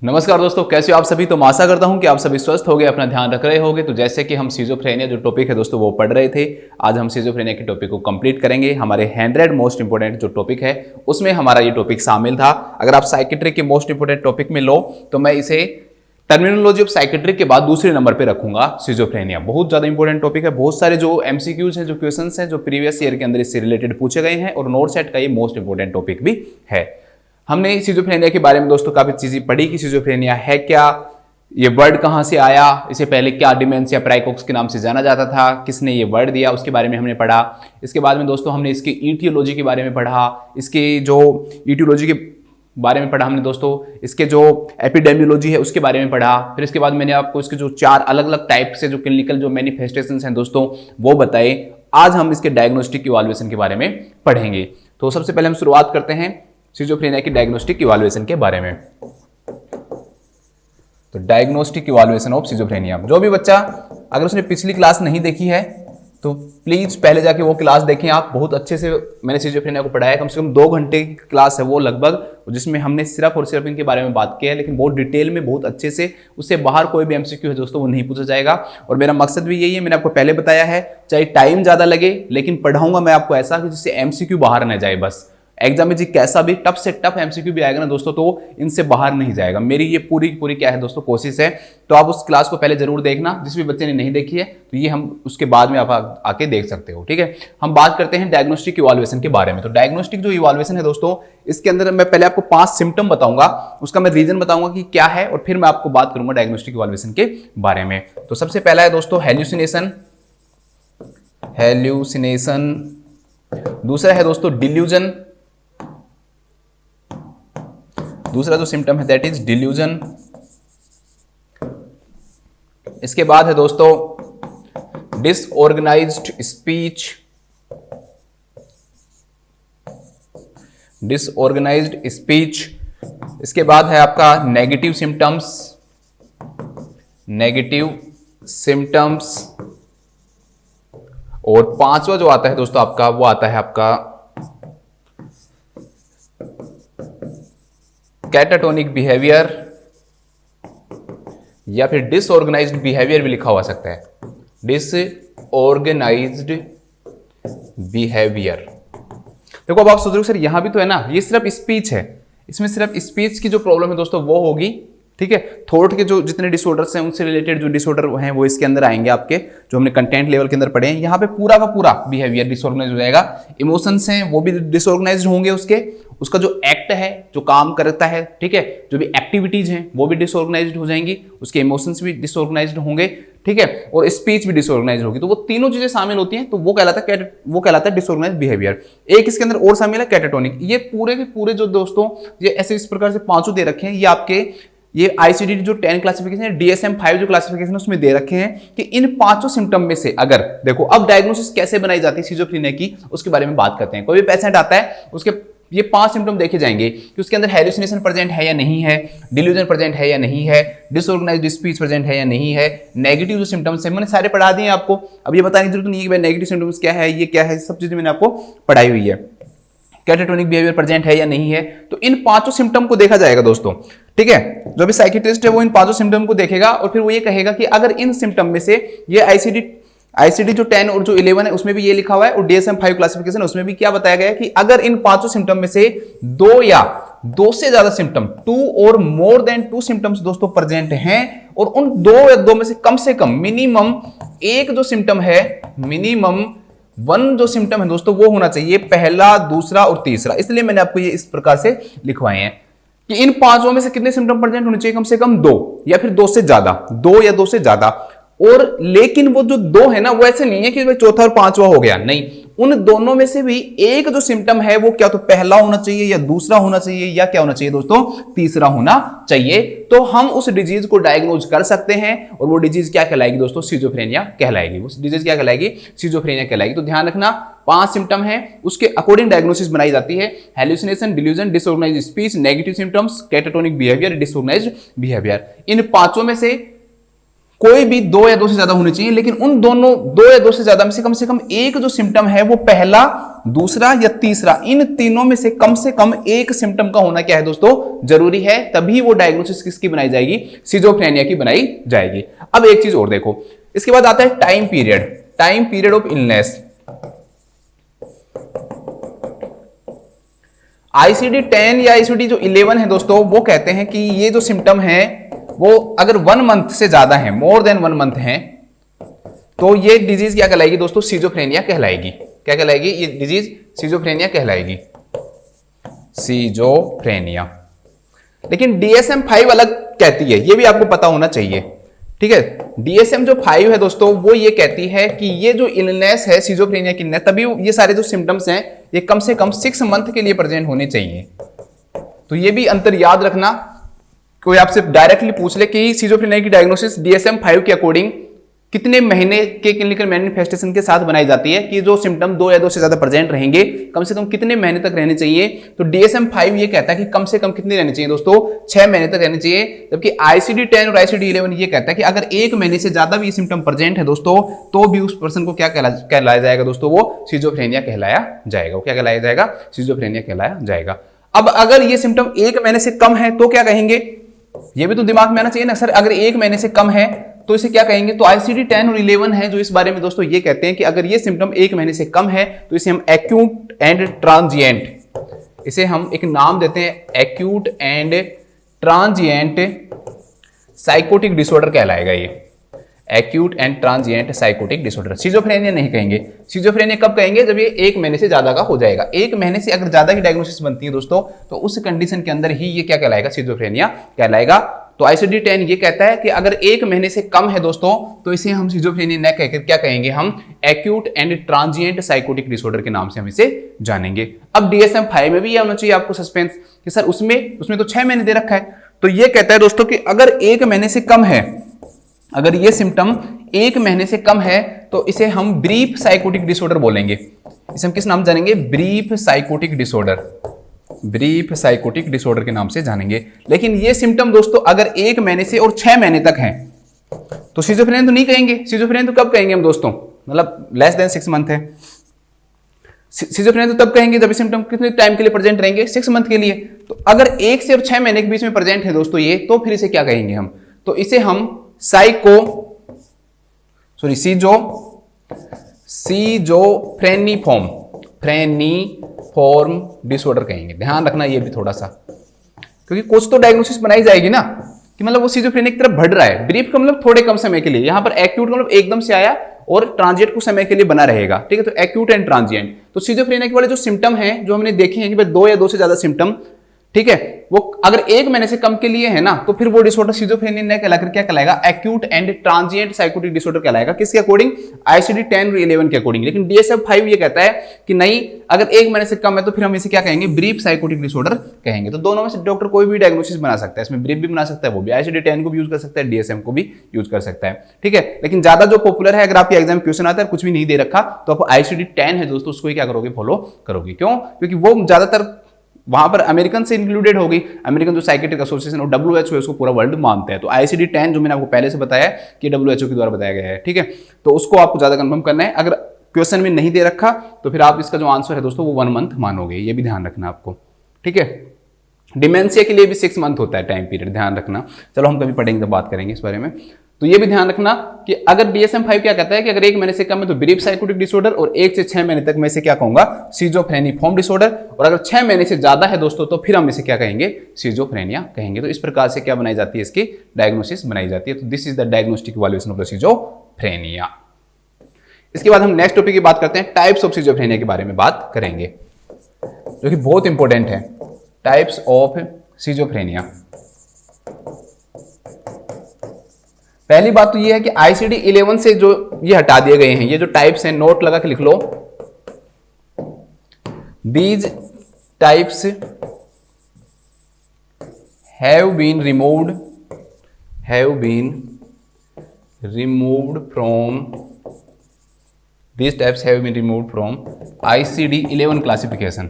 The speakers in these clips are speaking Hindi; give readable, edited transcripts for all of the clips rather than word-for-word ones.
नमस्कार दोस्तों, कैसे हो आप सभी। तो मैं आशा करता हूं कि आप सभी स्वस्थ होंगे, अपना ध्यान रख रहे होंगे। तो जैसे कि हम सिजोफ्रेनिया जो टॉपिक है दोस्तों वो पढ़ रहे थे, आज हम सिजोफ्रेनिया के टॉपिक को कंप्लीट करेंगे। हमारे 100 मोस्ट इंपोर्टेंट जो टॉपिक है उसमें हमारा ये टॉपिक शामिल था। अगर आप साइकेट्रिक के मोस्ट इंपोर्टेंट टॉपिक में लो तो मैं इसे टर्मिनोलॉजी ऑफ साइकेट्रिक के बाद दूसरे नंबर पे रखूंगा। सिजोफ्रेनिया बहुत ज्यादा इंपॉर्टेंट टॉपिक है। बहुत सारे जो एमसीक्यूज हैं, जो क्वेश्चंस हैं, जो प्रीवियस ईयर के अंदर इससे रिलेटेड पूछे गए हैं और नोट सेट का ये मोस्ट इंपॉर्टेंट टॉपिक भी है। हमने सिजोफ्रेनिया के बारे में दोस्तों काफी चीजें पढ़ी कि सिजोफ्रेनिया है क्या, ये वर्ड कहां से आया, इसे पहले क्या डिमेंशिया प्राइकोक्स के नाम से जाना जाता था, किसने ये वर्ड दिया, उसके बारे में हमने पढ़ा। इसके बाद में दोस्तों हमने इसकी ईटियोलॉजी के बारे में पढ़ा, इसकी जो ईटियोलॉजी के बारे में पढ़ा हमने दोस्तों, इसके जो एपिडेमियोलॉजी है उसके बारे में पढ़ा। फिर इसके बाद मैंने आपको इसके जो 4 अलग अलग टाइप से जो क्लिनिकल जो मैनिफेस्टेशंस हैं दोस्तों वो बताए। आज हम इसके डायग्नोस्टिक इवैल्यूएशन के बारे में पढ़ेंगे। तो सबसे पहले हम शुरुआत करते हैं सिजोफ्रेनिया की डायग्नोस्टिक इवैल्यूएशन के बारे में। तो डायग्नोस्टिक इवैल्यूएशन ऑफ सिजोफ्रेनिया, जो भी बच्चा अगर उसने पिछली क्लास नहीं देखी है तो प्लीज पहले जाके वो क्लास देखें आप। बहुत अच्छे से मैंने सिजोफ्रेनिया को पढ़ाया, कम से कम 2 घंटे की क्लास है वो लगभग, जिसमें हमने सिर्फ और सिर्फ इनके बारे में बात की है, लेकिन बहुत डिटेल में बहुत अच्छे से। उससे बाहर कोई भी एमसीक्यू है दोस्तों वो नहीं पूछा जाएगा। और मेरा मकसद भी यही है, मैंने आपको पहले बताया है, चाहे टाइम ज्यादा लगे लेकिन पढ़ाऊंगा मैं आपको ऐसा कि जिससे एमसीक्यू बाहर न जाए। बस एग्जाम में जी कैसा भी टफ से टफ एमसीक्यू भी आएगा ना दोस्तों तो इनसे बाहर नहीं जाएगा। मेरी ये पूरी क्या है दोस्तों कोशिश है। तो आप उस क्लास को पहले जरूर देखना, जिस भी बच्चे ने नहीं देखी है तो ये हम उसके बाद में आप आके देख सकते हो। ठीक है, हम बात करते हैं डायग्नोस्टिक इवैल्यूएशन के बारे में। तो डायग्नोस्टिक जो इवैल्यूएशन है दोस्तों, इसके अंदर मैं पहले आपको 5 सिम्टम बताऊंगा, उसका मैं रीजन बताऊंगा कि क्या है, और फिर मैं आपको बात करूंगा डायग्नोस्टिक इवैल्यूएशन के बारे में। तो सबसे पहला है दोस्तों हेल्यूसिनेशन। दूसरा है दोस्तों डिल्यूजन। दूसरा जो सिम्टम है दैट इज डिल्यूजन। इसके बाद है दोस्तों डिसऑर्गेनाइज्ड स्पीच। इसके बाद है आपका नेगेटिव सिम्टम्स। और 5वां जो आता है दोस्तों आपका, वो आता है आपका कैटाटोनिक बिहेवियर, या फिर डिसऑर्गेनाइज्ड बिहेवियर भी लिखा हुआ सकता है, डिसऑर्गेनाइज्ड बिहेवियर। देखो अब आप सोच रहे हो सर यहां भी तो है ना, ये सिर्फ स्पीच है, इसमें सिर्फ स्पीच की जो प्रॉब्लम है दोस्तों वो होगी। ठीक है, थॉट के जो जितने डिसऑर्डर्स हैं उनसे रिलेटेड जो डिसऑर्डर हैं वो इसके अंदर आएंगे आपके, जो हमने कंटेंट लेवल के अंदर पढ़े हैं। यहाँ पे पूरा का पूरा बिहेवियर डिसऑर्गेनाइज हो जाएगा। इमोशंस हैं वो भी डिसऑर्गेनाइज होंगे, उसका जो एक्ट है, जो काम करता है, ठीक है, जो भी एक्टिविटीज हैं वो भी डिसऑर्गेनाइज्ड हो जाएंगी, उसके इमोशंस भी डिसऑर्गेनाइज्ड होंगे, ठीक है, और स्पीच भी डिसऑर्गेनाइज होगी। तो वो तीनों चीजें शामिल होती हैं, तो वो कहलाता है डिसऑर्गेनाइज्ड बिहेवियर। एक इसके अंदर और शामिल है कैटाटोनिक। ये पूरे के पूरे जो दोस्तों ये ऐसे इस प्रकार से 5 दे रखे हैं, ये आपके ये आईसीडी जो 10 क्लासिफिकेशन है, DSM-5 जो क्लासिफिकेशन है उसमें दे रखे हैं कि इन 5 सिम्टम में से अगर देखो, अब डायग्नोसिस कैसे बनाई जाती है सिजोफ्रेनिया की उसके बारे में बात करते हैं। कोई भी पेशेंट आता है उसके ये 5 सिम्टम देखे जाएंगे कि उसके अंदर हेलुसिनेशन प्रेजेंट है या नहीं है, डिल्यूजन प्रेजेंट है या नहीं है, डिसऑर्गेनाइज्ड स्पीच प्रेजेंट है या नहीं है। नेगेटिव जो सिम्टम्स है मैंने सारे पढ़ा दिए आपको, अब ये बताने की जरूरत नहीं है कि भाई नेगेटिव सिम्टम्स क्या है, ये क्या है, सब चीजें मैंने आपको पढ़ाई हुई है। कैटाटोनिक बिहेवियर प्रेजेंट है या नहीं है, तो इन 5 सिम्टम को देखा जाएगा दोस्तों। ठीक है, जो भी साइकियाट्रिस्ट है वो इन 5 सिम्टम को देखेगा और फिर वो ये कहेगा कि अगर इन सिम्टम में से ये आईसीडी जो 10 और जो 11 है उसमें भी ये लिखा हुआ है, और DSM-5 क्लासिफिकेशन उसमें भी क्या बताया गया है कि अगर इन 5 सिम्टम में से 2 या 2 से ज्यादा सिम्टम, 2 और मोर देन 2 सिम्टम्स दोस्तों प्रेजेंट हैं, और उन 2 या 2 में से कम मिनिमम एक जो सिम्टम है, मिनिमम 1 जो सिम्टम है दोस्तों वो होना चाहिए, पहला, दूसरा और तीसरा। इसलिए मैंने आपको ये इस प्रकार से लिखवाए हैं कि इन 5 में से कितने सिम्टम प्रेजेंट होने चाहिए, कम से कम 2 या फिर 2 से ज्यादा, 2 या 2 से ज्यादा। और लेकिन वो जो 2 है ना वो ऐसे नहीं है कि भाई चौथा और 5वां हो गया, नहीं, उन दोनों में से भी एक जो सिम्टम है वो क्या तो पहला होना चाहिए या दूसरा होना चाहिए या क्या होना चाहिए दोस्तों, तीसरा होना चाहिए। तो हम उस डिजीज को डायग्नोज कर सकते हैं, और वो डिजीज क्या कहलाएगी दोस्तों, सिजोफ्रेनिया कहलाएगी। वो डिजीज क्या कहलाएगी, सिजोफ्रेनिया कहलाएगी। तो ध्यान रखना 5 सिम्टम है, उसके अकॉर्डिंग डायग्नोसिस बनाई जाती है। Hallucination, delusion, disorganised speech, negative symptoms, catatonic behaviour, disorganised behaviour. इन 5 में से कोई भी 2 या 2 से ज्यादा होने चाहिए, लेकिन उन दोनों 2 या 2 से ज्यादा में से कम एक जो सिम्टम है वो पहला दूसरा या तीसरा, इन तीनों में से कम एक सिम्टम का होना क्या है दोस्तों, जरूरी है, तभी वो डायग्नोसिस किसकी बनाई जाएगी, सिजोफ्रेनिया की बनाई जाएगी। अब एक चीज और देखो, इसके बाद आता है time period of illness. ICD-10 या ICD जो 11 है दोस्तों, वो कहते हैं कि ये जो सिम्टम है वो अगर 1 मंथ से ज्यादा है, मोर देन 1 मंथ है, तो ये डिजीज क्या कहलाएगी दोस्तों, सिजोफ्रेनिया कहलाएगी। क्या कहलाएगी ये डिजीज, सिजोफ्रेनिया कहलाएगी, सिजोफ्रेनिया। लेकिन DSM-5 अलग कहती है, ये भी आपको पता होना चाहिए, ठीक है। DSM जो 5 है दोस्तों, वो ये कहती है कि ये जो इलनेस है सिजोफ्रेनिया की इलनेस, तभी ये सारे जो सिम्टम्स हैं ये कम से कम 6 मंथ के लिए प्रेजेंट होने चाहिए। तो ये भी अंतर याद रखना, कोई आपसे डायरेक्टली पूछ ले कि सिजोफ्रेनिया की डायग्नोसिस DSM-5 के अकॉर्डिंग कितने महीने के क्लिनिकल मैनिफेस्टेशन के साथ बनाई जाती है, कि जो सिम्टम 2 या 2 से ज्यादा प्रेजेंट रहेंगे, कम से कम कितने महीने तक रहने चाहिए। तो DSM-5 ये कहता है कि कम से कम कितने रहने चाहिए दोस्तों, 6 महीने तक रहने चाहिए। जबकि ICD-10 और ICD-11 ये कहता है कि अगर 1 महीने से ज्यादा भी सिम्टम प्रेजेंट है दोस्तों, तो भी उस पर्सन को क्या कहलाया जाएगा दोस्तों, वो सिजोफ्रेनिया कहलाया जाएगा। वो क्या कहलाया जाएगा, सिजोफ्रेनिया कहलाया जाएगा। अब अगर ये सिम्टम 1 महीने से कम है तो क्या कहेंगे, ये भी तो दिमाग में आना चाहिए ना सर। अगर 1 महीने से कम है तो इसे क्या कहेंगे, तो ICD-10 और 11 है जो इस बारे में दोस्तों ये कहते हैं कि अगर ये सिम्टम 1 महीने से कम है तो इसे हम एक्यूट एंड ट्रांजिएंट, इसे हम एक नाम देते हैं, acute and transient psychotic disorder कहलाएगा। ये acute and transient psychotic disorder, schizophrenia नहीं कहेंगे। सिजोफ्रेनिया कब कहेंगे, जब ये 1 महीने से ज्यादा का हो जाएगा। 1 महीने से अगर ज्यादा की डायग्नोसिस बनती है दोस्तों, तो उस कंडीशन के अंदर ही ये क्या कहलाएगा, सिजोफ्रेनिया कहलाएगा। तो ICD-10 ये कहता है कि अगर 1 महीने से कम है दोस्तों, तो इसे हम सिजोफ्रेनिया न कहकर क्या कहेंगे, हम acute and transient psychotic disorder के नाम से हम इसे जानेंगे। अब DSM-5 में भी ये होना चाहिए आपको सस्पेंस कि सर उसमें तो 6 महीने दे रखा है। तो ये कहता है दोस्तों कि अगर 1 महीने से कम है, अगर ये सिम्टम 1 महीने से कम है, तो इसे हम ब्रीफ साइकोटिक डिसऑर्डर बोलेंगे। इसे हम किस नाम जानेंगे, brief psychotic disorder, brief psychotic disorder के नाम से जानेंगे। लेकिन ये सिम्टम दोस्तों अगर 1 महीने से और 6 महीने तक हैं, तो सिजोफ्रेनिया तो नहीं कहेंगे। सिजोफ्रेनिया तो कब कहेंगे हम दोस्तों, मतलब लेस देन 6 मंथ है। सिजोफ्रेनिया तो तब कहेंगे जब सिम्टम कितने टाइम के लिए प्रेजेंट रहेंगे, 6 मंथ के लिए। तो अगर 1 से और 6 महीने के बीच में प्रेजेंट है दोस्तों ये, तो फिर इसे क्या कहेंगे हम, तो इसे हम सिजोफ्रेनिफॉर्म डिसऑर्डर कहेंगे। ध्यान रखना ये भी थोड़ा सा, क्योंकि कुछ तो डायग्नोसिस बनाई जाएगी ना कि मतलब वो सिजोफ्रेनिया की तरफ बढ़ रहा है। ब्रीफ का मतलब थोड़े कम समय के लिए, यहां पर एक्यूट मतलब एकदम से आया और ट्रांजिएंट कुछ समय के लिए बना रहेगा, ठीक है। तो एक्यूट एंड ट्रांजिएंट, तो सिजोफ्रेनिया के वाले जो सिम्टम हैं जो हमने देखे हैं कि 2 या 2 से ज्यादा सिम्टम, ठीक है, वो अगर 1 महीने से कम के लिए है ना, तो फिर वो डिसऑर्डर सिजोफ्रेनिया नहीं कहलाकर क्या कहलाएगा, acute and transient psychotic disorder कहलाएगा। किसके अकॉर्डिंग, ICD-10 और 11 के अकॉर्डिंग। लेकिन DSM-5 ये कहता है कि नहीं, अगर 1 महीने से कम है तो फिर हम इसे क्या कहेंगे, ब्रीफ साइकोटिक डिसऑर्डर कहेंगे। तो दोनों में से डॉक्टर कोई भी डायग्नोसिस बना सकता है, इसमें ब्रीफ भी बना सकता है, वो भी ICD-10 को भी यूज कर सकता है, DSM को भी यूज कर सकता है, ठीक है। लेकिन ज्यादा जो पॉपुलर है, अगर आपके एग्जाम क्वेश्चन आता है कुछ भी नहीं दे रखा, तो आप ICD-10 है दोस्तों, उसको ही क्या करोगे, फॉलो करोगे। क्यों, क्योंकि वो ज्यादातर वहां पर अमेरिकन से इंक्लूडेड होगी, अमेरिकन जो साइकेट्रिक एसोसिएशन और WHO है उसको पूरा वर्ल्ड मानते हैं। तो ICD-10 जो मैंने आपको पहले से बताया कि WHO के द्वारा बताया गया है, ठीक है। तो उसको आपको ज्यादा कंफर्म करना है। अगर क्वेश्चन में नहीं दे रखा तो फिर आप इसका जो आंसर है दोस्तों वो 1 मंथ मानोगे, ये भी ध्यान रखना आपको, ठीक है। डिमेंशिया के लिए भी 6 मंथ होता है टाइम पीरियड, ध्यान रखना। चलो हम कभी पढ़ेंगे जब बात करेंगे इस बारे में। तो ये भी ध्यान रखना कि अगर DSM-5 क्या कहता है कि अगर 1 महीने से कम है तो ब्रीफ साइकोटिक डिसऑर्डर, और 1 से 6 महीने तक मैं इसे क्या कहूंगा, सिजोफ्रेनिफॉर्म डिसऑर्डर। और अगर 6 महीने से ज्यादा है दोस्तों, तो फिर हम इसे क्या कहेंगे, सिजोफ्रेनिया कहेंगे। तो इस प्रकार से क्या बनाई जाती है, इसकी डायग्नोसिस बनाई जाती है। तो this is the diagnostic evaluation of the schizophrenia. इसके बाद हम नेक्स्ट टॉपिक की बात करते हैं, टाइप्स ऑफ सिजोफ्रेनिया के बारे में बात करेंगे, जो कि बहुत इंपॉर्टेंट है। Types of schizophrenia. पहली बात तो ये है कि ICD-11 से जो ये हटा दिए गए हैं, ये जो टाइप्स हैं, नोट लगा के लिख लो, these types have been removed from ICD-11 classification.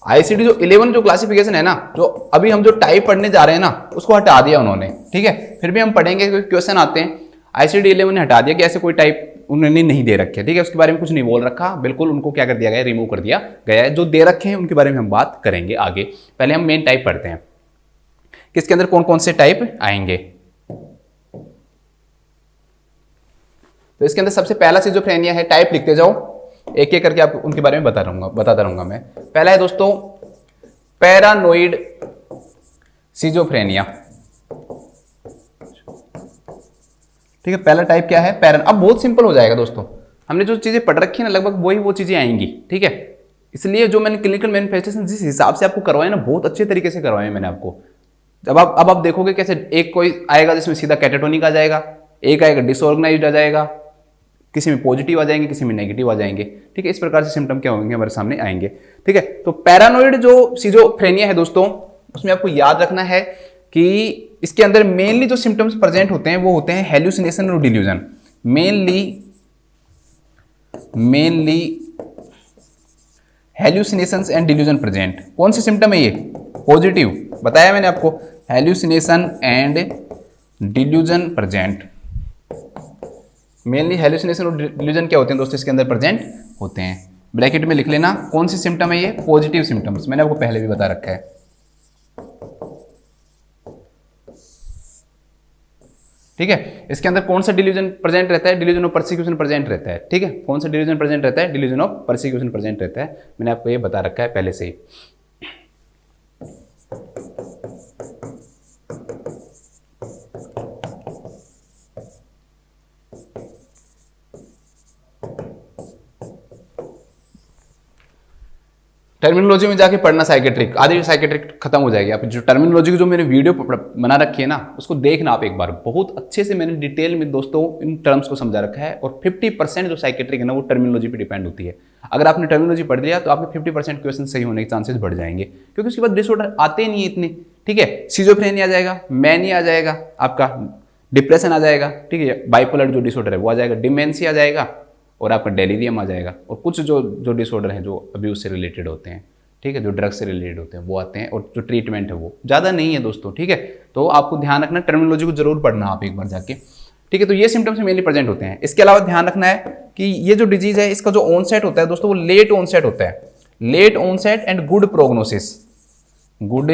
ICD जो 11 जो क्लासिफिकेशन है ना, जो अभी हम जो टाइप पढ़ने जा रहे हैं ना, उसको हटा दिया उन्होंने, ठीक है। फिर भी हम पढ़ेंगे क्योंकि क्वेश्चन आते हैं। ICD-11 ने हटा दिया कि ऐसे कोई टाइप उन्होंने नहीं दे रखे, ठीक है, उसके बारे में कुछ नहीं बोल रखा, बिल्कुल उनको क्या कर दिया गया, रिमूव कर दिया गया है। जो दे रखे हैं उनके बारे में हम बात करेंगे आगे। पहले हम मेन टाइप पढ़ते हैं कि इसके अंदर कौन कौन से टाइप आएंगे। तो इसके अंदर सबसे पहला सिजोफ्रेनिया है, टाइप लिखते जाओ, एक एक करके आपको उनके बारे में बताता रहूंगा मैं। पहला है दोस्तों पैरानोइड सिजोफ्रेनिया, ठीक है। पहला टाइप क्या है, अब बहुत सिंपल हो जाएगा दोस्तों, हमने जो चीजें पढ़ रखी है ना लगभग वही वो चीजें आएंगी, ठीक है। इसलिए जो मैंने क्लिनिकल मैनिफेस्टेशन जिस हिसाब से आपको करवाए ना, बहुत अच्छे तरीके से करवाए मैंने आपको। अब आप देखोगे कैसे, एक कोई आएगा जिसमें सीधा कैटाटोनिक आ जाएगा, एक आएगा डिसऑर्गेनाइज्ड आ जाएगा, किसी में पॉजिटिव आ जाएंगे, किसी में नेगेटिव आ जाएंगे, ठीक है। इस प्रकार से सिम्टम क्या होंगे हमारे सामने आएंगे, ठीक है। तो पैरानोइड जो सिजोफ्रेनिया है दोस्तों, उसमें आपको याद रखना है कि इसके अंदर मेनली जो सिम्टम्स प्रेजेंट होते हैं वो होते हैं हेलुसिनेशन और delusion. Mainly hallucinations and delusion present. कौन से सिम्टम है ये, पॉजिटिव, बताया मैंने आपको, hallucination and delusion present. Mainly hallucination और डिल्यूजन क्या होते हैं दोस्तों, इसके अंदर प्रेजेंट होते हैं। ब्रैकेट में लिख लेना कौन सी सिम्टम है ये, पॉजिटिव सिम्टम्स, मैंने आपको पहले भी बता रखा है। ठीक है, इसके अंदर कौन सा डिल्यूजन प्रेजेंट रहता है, डिल्यूजन ऑफ परसिक्यूशन प्रेजेंट रहता है, ठीक है। कौन सा डिल्यूजन प्रेजेंट रहता है, डिल्यूजन ऑफ परसिक्यूशन प्रेजेंट रहता है, मैंने आपको ये बता रखा है पहले से ही। टर्मिनोलॉजी में जाके पढ़ना साइकेट्रिक, आधी साइकेट्रिक खत्म हो जाएगी। आप जो टर्मिनोलॉजी की जो मैंने वीडियो बना रखी है ना, उसको देखना आप एक बार, बहुत अच्छे से मैंने डिटेल में दोस्तों इन टर्म्स को समझा रखा है। और 50% जो साइकेट्रिक है ना वो टर्मिनोलॉजी पे डिपेंड होती है। अगर आपने टर्मिनोलॉजी पढ़ लिया तो आपके 50% क्वेश्चन सही होने के चांसेस बढ़ जाएंगे, क्योंकि उसके बाद डिसऑर्डर आते ही नहीं है इतने, ठीक है। सिजोफ्रेनिया आ जाएगा, मैनिया आ जाएगा, आपका डिप्रेशन आ जाएगा, ठीक है, बाइपोलर जो डिसऑर्डर है वो आ जाएगा, डिमेंशिया आ जाएगा, और आपका डेलीरियम आ जाएगा, और कुछ जो डिसऑर्डर हैं जो अब्यूज से रिलेटेड होते हैं, ठीक है, जो ड्रग्स से रिलेटेड होते हैं वो आते हैं, और जो ट्रीटमेंट है वो ज़्यादा नहीं है दोस्तों, ठीक है। तो आपको ध्यान रखना, टर्मिनोलॉजी को जरूर पढ़ना आप एक बार जाके, ठीक है। तो ये सिम्टम्स मेनली प्रेजेंट होते हैं। इसके अलावा ध्यान रखना है कि ये जो डिजीज है इसका जो ऑनसेट होता है दोस्तों वो लेट ऑनसेट होता है, late onset and good prognosis, good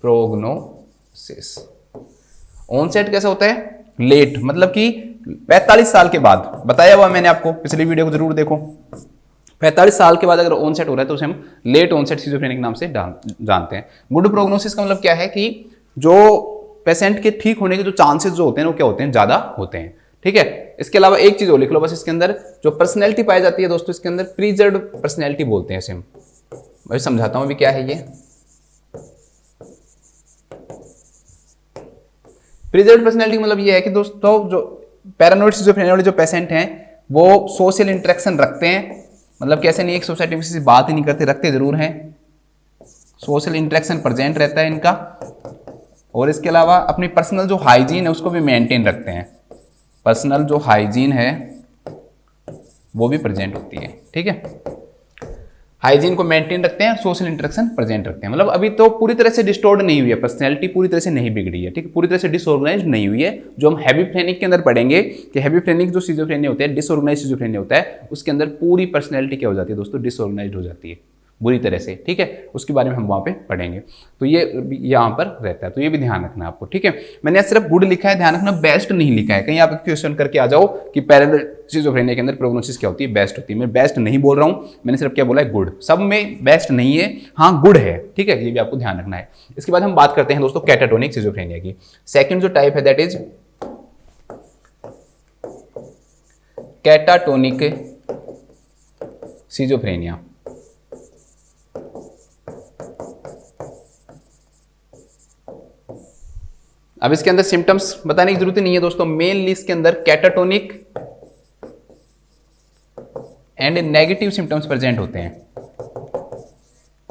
prognosis. Onset कैसा होता है, लेट, मतलब कि 45 साल के बाद, बताया हुआ मैंने आपको, पिछली वीडियो को जरूर देखो। 45 साल के बाद अगर ऑनसेट हो रहा है तो उसे हम लेट ऑनसेट सिजोफ्रेनिक नाम से जानते हैं। गुड प्रोग्नोसिस का मतलब क्या है कि जो पेशेंट के ठीक होने के जो चांसेस जो होते हैं वो क्या होते हैं, ज्यादा होते हैं, ठीक है। इसके अलावा एक चीज और लिख लो बस, इसके अंदर जो पर्सनैलिटी पाई जाती है दोस्तों, इसके अंदर प्रीजर्व्ड पर्सनैलिटी बोलते हैं इसे हम। मैं समझाता हूं अभी क्या है ये। प्रीजर्व्ड पर्सनैलिटी मतलब ये है कि दोस्तों जो पैरानोइड सिजोफ्रेनिया वाले जो पेशेंट हैं वो सोशल इंटरेक्शन रखते हैं, मतलब कैसे नहीं, एक सोसाइटी में किसी से बात ही नहीं करते, रखते जरूर हैं, सोशल इंटरेक्शन प्रेजेंट रहता है इनका, और इसके अलावा अपनी पर्सनल जो हाइजीन है उसको भी मेंटेन रखते हैं, पर्सनल जो हाइजीन है वो भी प्रेजेंट होती है, ठीक है। हाइजीन को मेंटेन रखते हैं, सोशल इंटरेक्शन प्रेजेंट रखते हैं, मतलब अभी तो पूरी तरह से डिस्टोर्ड नहीं हुई है, पर्सनैलिटी पूरी तरह से नहीं बिगड़ी है, ठीक है, पूरी तरह से डिसऑर्गेनाइज्ड नहीं हुई है। जो हम हेबीफ्रेनिक के अंदर पढ़ेंगे कि हेबीफ्रेनिक जो सिजोफ्रेनिया होता है, डिसऑर्गेनाइज्ड सिजोफ्रेनिया होता है, उसके अंदर पूरी पर्सनैलिटी क्या हो जाती है दोस्तों, डिसऑर्गेनाइज्ड हो जाती है बुरी तरह से, ठीक है। उसके बारे में हम वहाँ पे पढ़ेंगे। तो ये यहाँ पर रहता है, तो ये भी ध्यान रखना आपको, ठीक है। मैंने सिर्फ गुड लिखा है, ध्यान रखना, बेस्ट नहीं लिखा है। कहीं आप क्वेश्चन करके आ जाओ कि पैरेलल सिजोफ्रेनिया के अंदर प्रोग्नोसिस क्या होती है, बेस्ट होती है। मैं बेस्ट नहीं बोल रहा हूँ, मैंने सिर्फ क्या बोला है, गुड। सब में बेस्ट नहीं है, हाँ गुड है, ठीक है, ये भी आपको ध्यान रखना है। इसके बाद हम बात करते हैं दोस्तों कैटाटोनिक सिजोफ्रेनिया की। सेकेंड जो टाइप है दैट इज कैटाटोनिक सिजोफ्रेनिया। अब इसके अंदर सिम्टम्स बताने की जरूरत नहीं है दोस्तों, मेनली इसके अंदर catatonic and negative symptoms present होते हैं।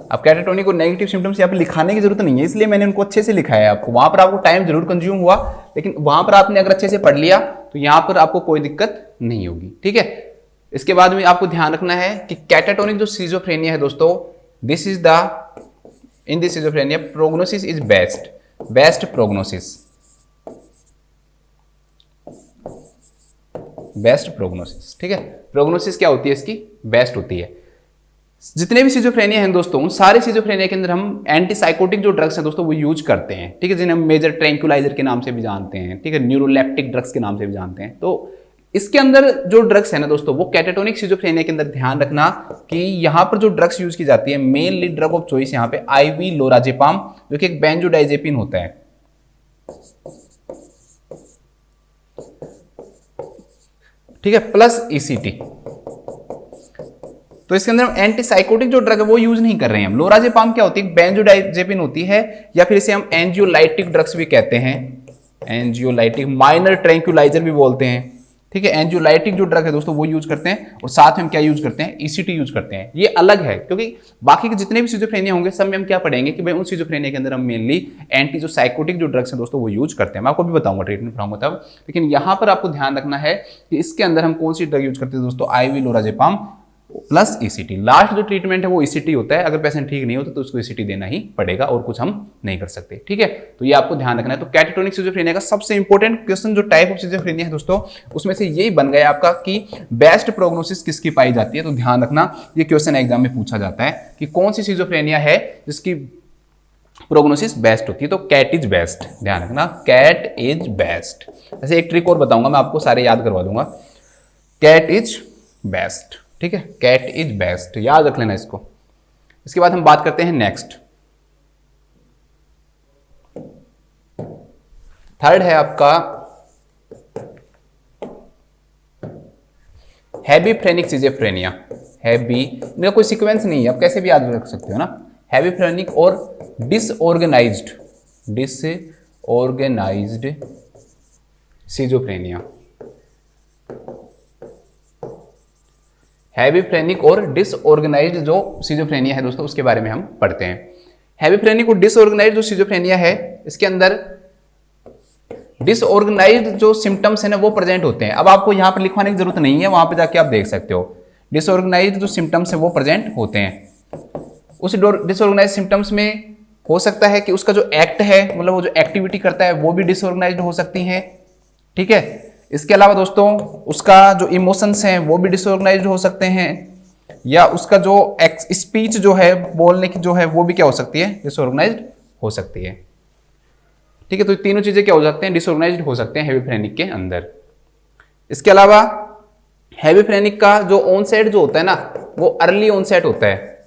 अब कैटाटोनिक और नेगेटिव सिम्टम्स यहाँ पे लिखाने की जरूरत नहीं है, इसलिए मैंने उनको अच्छे से लिखा है आपको। वहां पर आपको टाइम जरूर कंज्यूम हुआ, लेकिन वहां पर आपने अगर अच्छे से पढ़ लिया तो यहाँ पर आपको कोई दिक्कत नहीं होगी, ठीक है। इसके बाद में आपको ध्यान रखना है कि कैटाटोनिक जो सिजोफ्रेनिया है दोस्तों, this is the in this schizophrenia prognosis is best prognosis, best prognosis. ठीक है, प्रोग्नोसिस क्या होती है इसकी? बेस्ट होती है। जितने भी सिजोफ्रेनिया हैं दोस्तों, उन सारे सिजोफ्रेनिया के अंदर हम एंटीसाइकोटिक जो ड्रग्स हैं दोस्तों वो यूज करते हैं। ठीक है, जिन्हें हम मेजर ट्रैंक्विलाइजर के नाम से भी जानते हैं, ठीक है, न्यूरोलेप्टिक ड्रग्स के नाम से भी जानते हैं। तो इसके अंदर जो ड्रग्स है ना दोस्तों, वो कैटाटोनिक सिजोफ्रेनिया के अंदर ध्यान रखना कि यहाँ पर जो ड्रग्स यूज की जाती है, मेनली ड्रग ऑफ चॉइस यहाँ पे IV लोराजेपाम, जो कि एक बेंजोडाइजेपिन होता है। ठीक है, प्लस ECT। तो इसके अंदर हम एंटीसाइकोटिक जो ड्रग है वो यूज नहीं कर रहे हैं हम। लोराजेपाम क्या होती है? बेंजोडाइजेपिन होती है, या फिर इसे हम एंजियोलाइटिक ड्रग्स भी कहते हैं, एंजियोलाइटिक, माइनर ट्रैंक्विलाइजर भी बोलते हैं। ठीक है, एंजियोलाइटिक जो ड्रग है दोस्तों वो यूज करते हैं, और साथ में हम क्या यूज करते हैं? ECT यूज करते हैं। ये अलग है, क्योंकि बाकी के जितने भी सिजोफ्रेनिया होंगे सब में हम क्या पढ़ेंगे कि भाई उन सिजोफ्रेनिया के अंदर हम मेनली एंटी जो साइकोटिक जो ड्रग्स हैं दोस्तों वो यूज करते हैं। मैं आपको भी बताऊंगा ट्रीटमेंट पढ़ाऊंगा तब, लेकिन यहाँ पर आपको ध्यान रखना है कि इसके अंदर हम कौन सी ड्रग यूज करते हैं दोस्तों? IV lorazepam plus ECT। Last जो ट्रीटमेंट है वो ECT होता है। अगर पेशेंट ठीक नहीं होता तो उसको ECT देना ही पड़ेगा, और कुछ हम नहीं कर सकते। ठीक है, तो ये आपको ध्यान रखना है। तो कैटाटोनिक सिजोफ्रेनिया का सबसे इंपॉर्टेंट क्वेश्चन जो टाइप ऑफ सिजोफ्रेनिया है दोस्तों, उसमें से यही बन गया आपका कि बेस्ट प्रोग्नोसिस किसकी पाई जाती है। तो ध्यान रखना, ये क्वेश्चन एग्जाम में पूछा जाता है कि कौन सी सिजोफ्रेनिया है जिसकी प्रोग्नोसिस बेस्ट होती है। तो कैट इज बेस्ट, ध्यान रखना, कैट इज बेस्ट। ऐसे एक ट्रिक और बताऊंगा मैं आपको, सारे याद करवा दूंगा। कैट इज बेस्ट, ठीक है, कैट इज बेस्ट, याद रख लेना इसको। इसके बाद हम बात करते हैं नेक्स्ट। थर्ड है आपका हैबीफ्रेनिक सिजोफ्रेनिया। हैबी, इनका कोई सीक्वेंस नहीं है, आप कैसे भी याद रख सकते हो ना। हैबीफ्रेनिक और डिसऑर्गेनाइज्ड सिजोफ्रेनिया। हैबीफ्रेनिक और डिसऑर्गेनाइज्ड जो सिजोफ्रेनिया है दोस्तों, उसके बारे में हम पढ़ते हैं। हैबीफ्रेनिक और डिसऑर्गेनाइज्ड जो सिजोफ्रेनिया है, इसके अंदर डिसऑर्गेनाइज्ड जो सिम्टम्स है ना वो प्रेजेंट होते हैं। अब आपको यहां पर लिखवाने की जरूरत नहीं है, वहां पे जाके आप देख सकते हो। डिसऑर्गेनाइज्ड जो सिम्टम्स है वो प्रेजेंट होते हैं। उस डिसऑर्गेनाइज्ड सिम्टम्स में हो सकता है कि उसका जो एक्ट है, मतलब वो जो एक्टिविटी करता है, वो भी डिसऑर्गेनाइज्ड हो सकती है। ठीक है, इसके अलावा दोस्तों उसका जो इमोशंस हैं वो भी डिसऑर्गेनाइज्ड हो सकते हैं, या उसका जो स्पीच जो है, बोलने की जो है, वो भी क्या हो सकती है? डिसऑर्गेनाइज्ड हो सकती है। ठीक है, तो तीनों चीजें क्या हो सकते हैं? डिसऑर्गेनाइज्ड हो सकते हैं हैबीफ्रेनिक के अंदर। इसके अलावा हैबीफ्रेनिक का जो ऑनसेट जो होता है ना, वो अर्ली ऑनसेट होता है,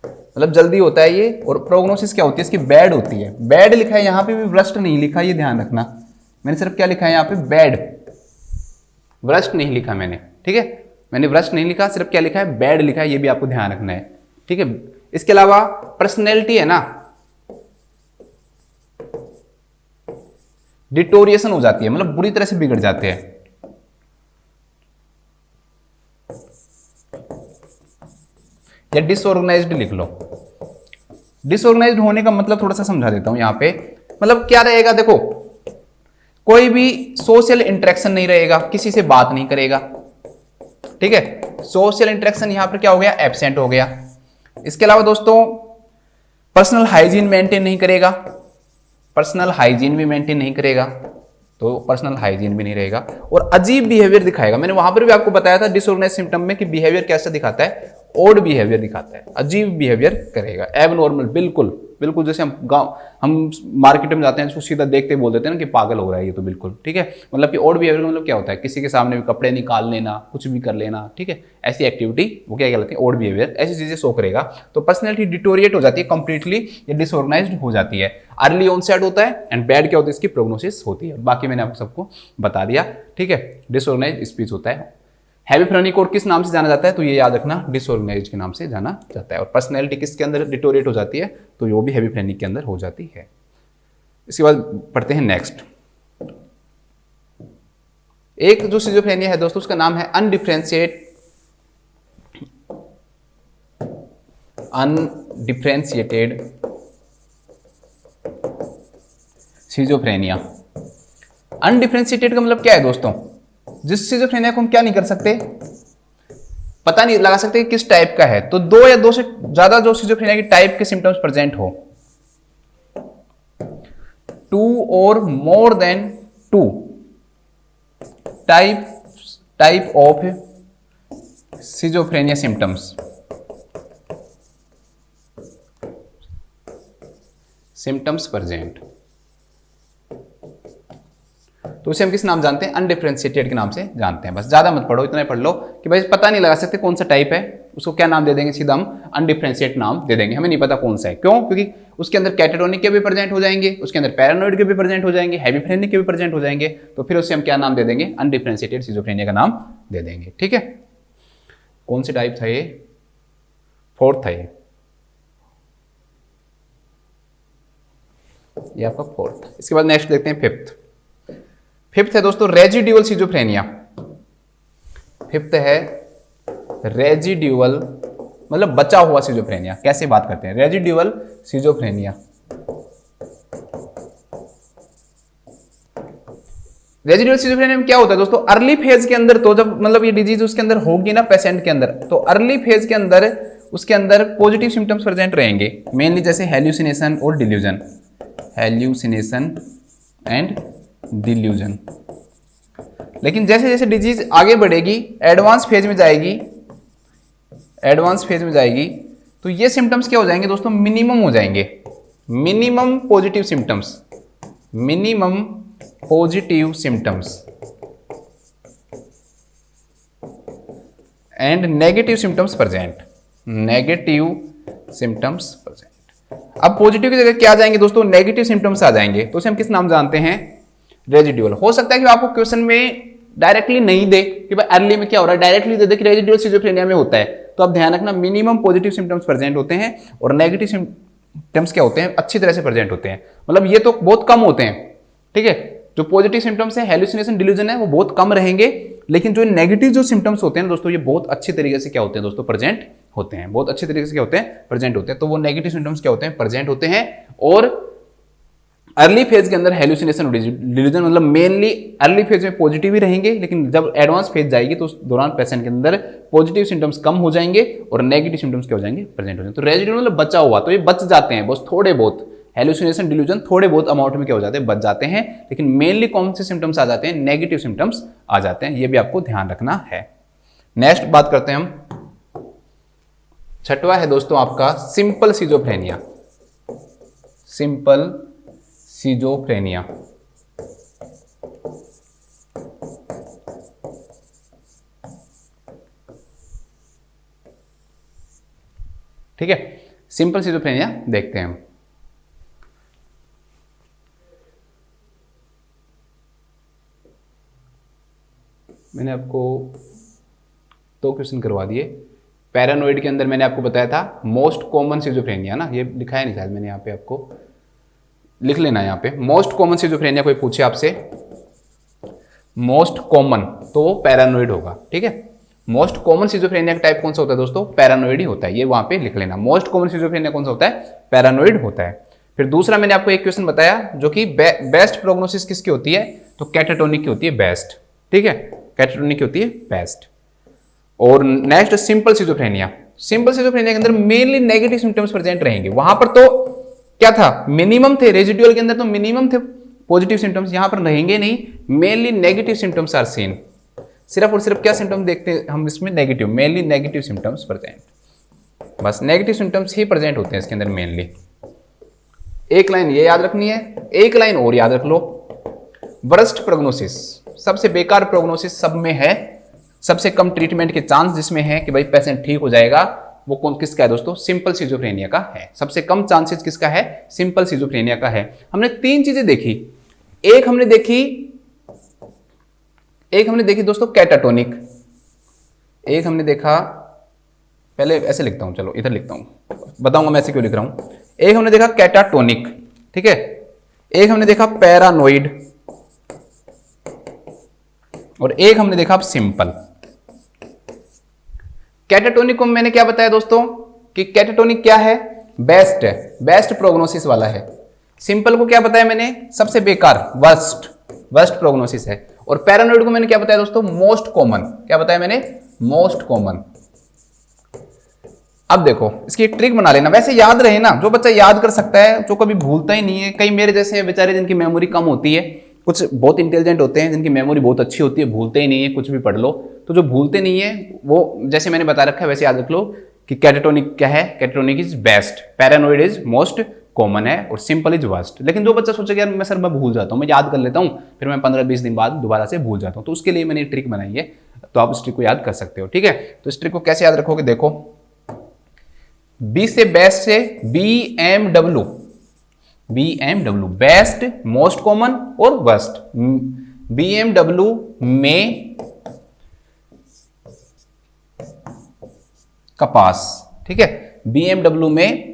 मतलब जल्दी होता है ये। और प्रोग्नोसिस क्या होती है इसकी? बैड होती है। बैड लिखा है, यहां पे भी व्रस्ट नहीं लिखा, ये ध्यान रखना। मैंने सिर्फ क्या लिखा है यहाँ पे? बैड, व्रस्ट नहीं लिखा मैंने। ठीक है, मैंने व्रस्ट नहीं लिखा, सिर्फ क्या लिखा है? बैड लिखा है, ये भी आपको ध्यान रखना है। ठीक है, इसके अलावा पर्सनैलिटी है ना, डिटोरिएशन हो जाती है, मतलब बुरी तरह से बिगड़ जाते हैं। या डिसऑर्गेनाइज्ड लिख लो। डिसऑर्गेनाइज्ड होने का मतलब थोड़ा सा समझा देता हूं यहां पे। मतलब क्या रहेगा? देखो, कोई भी सोशल इंटरेक्शन नहीं रहेगा, किसी से बात नहीं करेगा। ठीक है, सोशल इंटरेक्शन यहां पर क्या हो गया? एब्सेंट हो गया। इसके अलावा दोस्तों पर्सनल हाइजीन मेंटेन नहीं करेगा, पर्सनल हाइजीन भी मेंटेन नहीं करेगा, तो पर्सनल हाइजीन भी नहीं रहेगा। और अजीब बिहेवियर दिखाएगा। मैंने वहां पर भी आपको बताया था डिसऑर्गेनाइज्ड सिम्टम में कि बिहेवियर कैसा दिखाता है? ओड बिहेवियर दिखाता है, अजीब बिहेवियर करेगा, एबनॉर्मल, बिल्कुल बिल्कुल जैसे हम मार्केट में जाते हैं उसको सीधा देखते बोल देते हैं ना कि पागल हो रहा है ये तो, बिल्कुल। ठीक है, मतलब कि ओड बिहेवियर का मतलब क्या होता है? किसी के सामने भी कपड़े निकाल लेना, कुछ भी कर लेना। ठीक है, ऐसी एक्टिविटी वो क्या कहलाती है? Odd behaviour. ऐसी चीजें शो करेगा तो पर्सनैलिटी डिटोरिएट हो जाती है कंप्लीटली, या डिसऑर्गेनाइज्ड हो जाती है। अर्ली ऑनसेट होता है, एंड बैड क्या होता है? इसकी प्रोग्नोसिस होती है। बाकी मैंने आप सबको बता दिया। ठीक है, डिसऑर्गेनाइज्ड स्पीच होता है। हैबीफ्रेनिक और किस नाम से जाना जाता है? तो ये याद रखना, डिसऑर्गेनाइज्ड के नाम से जाना जाता है। और पर्सनैलिटी किसके अंदर डिटोरिएट हो जाती है? तो वो भी हैबीफ्रेनिक के अंदर हो जाती है। इसके बाद पढ़ते हैं नेक्स्ट। एक जो सिजोफ्रेनिया है दोस्तों, उसका नाम है अनडिफरेंशिएटेड सिजोफ्रेनिया। अनडिफरेंशिएटेड का मतलब क्या है दोस्तों? जिस सिजोफ्रेनिया को हम क्या नहीं कर सकते, पता नहीं लगा सकते कि किस टाइप का है। तो दो या दो से ज्यादा जो सिजोफ्रेनिया की टाइप के सिम्टम्स प्रेजेंट हो, 2 और more than 2 type of schizophrenia symptoms, symptoms present. तो उसे हम किस नाम जानते हैं? अनडिफरेंशिएटेड के नाम से जानते हैं। बस ज्यादा मत पढ़ो, इतना ही पढ़ लो कि भाई पता नहीं लगा सकते कौन सा टाइप है, उसको क्या नाम दे देंगे? सीधा हम अनडिफरेंशिएट नाम दे देंगे, हमें नहीं पता कौन सा है। क्यों? क्योंकि उसके अंदर कैटाटोनिक के भी प्रेजेंट हो जाएंगे, उसके अंदर पैरानोइड के भी प्रेजेंट हो जाएंगे, हेमीफ्रेनिक के भी प्रेजेंट हो जाएंगे, तो फिर उसे हम क्या नाम दे देंगे? अनडिफरेंशिएटेड सिजोफ्रेनिया का नाम दे देंगे। ठीक है, कौन से टाइप था ये? फोर्थ था ये आपका फोर्थ। इसके बाद नेक्स्ट देखते हैं फिफ्थ। फिफ्थ है दोस्तों रेजिड्यूअल सिजोफ्रेनिया। फिफ्थ है रेजिड्यूअल, मतलब बचा हुआ सिजोफ्रेनिया। कैसे बात करते हैं? Residual schizophrenia. रेजिड्यूअल सिजोफ्रेनिया में क्या होता है दोस्तों? अर्ली फेज के अंदर, तो जब मतलब ये डिजीज उसके अंदर होगी ना पेशेंट के अंदर, तो अर्ली फेज के अंदर उसके अंदर पॉजिटिव सिम्टम्स प्रेजेंट रहेंगे, मेनली जैसे हेल्यूसिनेशन और डिल्यूजन, हेल्यूसिनेशन एंड डिल्यूजन। लेकिन जैसे जैसे डिजीज आगे बढ़ेगी, एडवांस फेज में जाएगी, एडवांस फेज में जाएगी, तो ये सिम्टम्स क्या हो जाएंगे दोस्तों? मिनिमम हो जाएंगे, minimum positive symptoms, minimum positive symptoms and negative symptoms present, negative symptoms present. अब पॉजिटिव की जगह क्या आ जाएंगे दोस्तों? नेगेटिव सिम्टम्स आ जाएंगे, तो उसे हम किस नाम जानते हैं? रेजिड्यूअल। हो सकता है कि आपको क्वेश्चन में डायरेक्टली नहीं दे कि भाई अर्ली में क्या हो रहा है, डायरेक्टली दे दे कि रेजिड्यूअल सिजोफ्रेनिया में होता है, तो आप ध्यान रखना मिनिमम पॉजिटिव सिम्टम्स प्रेजेंट होते हैं और नेगेटिव सिम्टम्स क्या होते हैं? अच्छी तरह से प्रेजेंट होते हैं, मतलब ये तो बहुत कम होते हैं। ठीक है, जो पॉजिटिव सिम्टम्स है, हेलुसिनेशन, डिल्यूजन है, वो बहुत कम रहेंगे, लेकिन जो नेगेटिव जो सिम्टम्स होते हैं दोस्तों, ये बहुत अच्छी तरीके से क्या होते हैं दोस्तों? प्रेजेंट होते हैं, बहुत अच्छे तरीके से क्या होते हैं? प्रेजेंट होते हैं। तो वो नेगेटिव सिम्टम्स क्या होते हैं? प्रेजेंट होते हैं। और अर्ली फेज के अंदर हेलुसिनेशन और डिल्यूजन, मतलब मेनली अर्ली फेज में पॉजिटिव ही रहेंगे, लेकिन जब एडवांस फेज जाएगी तो उस दौरान पेशेंट के अंदर पॉजिटिव सिम्टम्स कम हो जाएंगे और नेगेटिव सिम्टम्स क्या हो जाएंगे? प्रेजेंट हो जाएंगे। तो रेजिड्यूअल मतलब बचा हुआ, तो ये बच जाते हैं बस थोड़े बहुत, हेलुसिनेशन, डिल्यूजन थोड़े बहुत अमाउंट में क्या हो जाते हैं? बच जाते हैं, लेकिन मेनली कौन से सिम्टम्स आ जाते हैं? नेगेटिव सिम्टम्स आ जाते हैं, ये भी आपको ध्यान रखना है। नेक्स्ट बात करते हैं हम, छठवां है दोस्तों आपका सिंपल सिजोफ्रेनिया, सिंपल सिजोफ्रेनिया। ठीक है, सिंपल सिजोफ्रेनिया देखते हैं हम। मैंने आपको 2 क्वेश्चन करवा दिए। पैरानोइड के अंदर मैंने आपको बताया था मोस्ट कॉमन सिजोफ्रेनिया ना, ये लिखा है नहीं शायद मैंने, यहाँ पे आपको लिख लेना। यहाँ पे मोस्ट कॉमन सिजोफ्रेनिया कोई पूछे आपसे, मोस्ट कॉमन, तो वो पैरानोइड होगा। ठीक है, मोस्ट कॉमन सिजोफ्रेनिया का टाइप कौन सा होता है दोस्तों? पैरानोइड ही होता है, ये वहां पे लिख लेना। मोस्ट कॉमन सिजोफ्रेनिया कौन सा होता है? पैरानोइड होता है। फिर दूसरा मैंने आपको एक क्वेश्चन बताया जो कि बेस्ट प्रोग्नोसिस किसकी होती है? तो कैटाटोनिक की होती है बेस्ट। ठीक है, कैटाटोनिक की होती है बेस्ट। और next simple schizophrenia, simple schizophrenia के अंदर मेनली नेगेटिव सिम्टम्स प्रेजेंट रहेंगे। वहां पर तो क्या था? मिनिमम थे, रेजिड्यूअल के अंदर तो मिनिमम थे पॉजिटिव सिम्टम्स, यहां पर रहेंगे नहीं, mainly negative symptoms are seen. सिर्फ और सिर्फ क्या सिम्टम देखते हैं हम इसमें? Negative, mainly negative symptoms present, बस नेगेटिव सिम्टम्स ही प्रेजेंट होते हैं इसके अंदर मेनली। एक लाइन ये याद रखनी है, एक लाइन और याद रख लो, वर्स्ट प्रोग्नोसिस, सबसे बेकार प्रोग्नोसिस सब में है, सबसे कम ट्रीटमेंट के चांस जिसमें है कि भाई पेशेंट ठीक हो जाएगा, वो कौन किसका है दोस्तों? सिंपल सिजोफ्रेनिया का है। सबसे कम चांसेस किसका है? सिंपल सिजोफ्रेनिया का है। हमने 3 चीजें देखी, एक हमने देखी दोस्तों कैटाटोनिक, एक हमने देखा, पहले ऐसे लिखता हूं, चलो इधर लिखता हूं, बताऊंगा मैं ऐसे क्यों लिख रहा हूं। एक हमने देखा कैटाटोनिक, ठीक है, एक हमने देखा पैरानोइड, और एक हमने देखा सिंपल। कैटाटोनिक को मैंने क्या बताया दोस्तों कि कैटाटोनिक क्या है? बेस्ट है, बेस्ट प्रोग्नोसिस वाला है। सिंपल को क्या बताया मैंने? सबसे बेकार, वर्स्ट प्रोग्नोसिस है। और पैरानोइड को मैंने क्या बताया दोस्तों? Most common. क्या बताया मैंने? Most common. अब देखो इसकी एक ट्रिक बना लेना, वैसे याद रहे ना, जो बच्चा याद कर सकता है, जो कभी भूलता ही नहीं है, कई मेरे जैसे बेचारे जिनकी मेमोरी कम होती है, कुछ बहुत इंटेलिजेंट होते हैं जिनकी मेमोरी बहुत अच्छी होती है, भूलते ही नहीं है, कुछ भी पढ़ लो। तो जो भूलते नहीं है वो जैसे मैंने बता रखा है वैसे याद रख लो कि कैटाटोनिक क्या है, catatonic is best, paranoid is most common है और सिंपल इज वर्स्ट। लेकिन जो बच्चा सोचेगा यार मैं सर मैं भूल जाता हूँ, मैं याद कर लेता हूँ, फिर मैं 15-20 दिन बाद दोबारा से भूल जाता हूँ, तो उसके लिए मैंने ट्रिक बनाई है, तो आप इस ट्रिक को याद कर सकते हो। ठीक है, तो इस ट्रिक को कैसे याद रखोगे, देखो बी से बेस्ट से BMW, बेस्ट, मोस्ट कॉमन और वर्स्ट। BMW में कपास, ठीक है, BMW में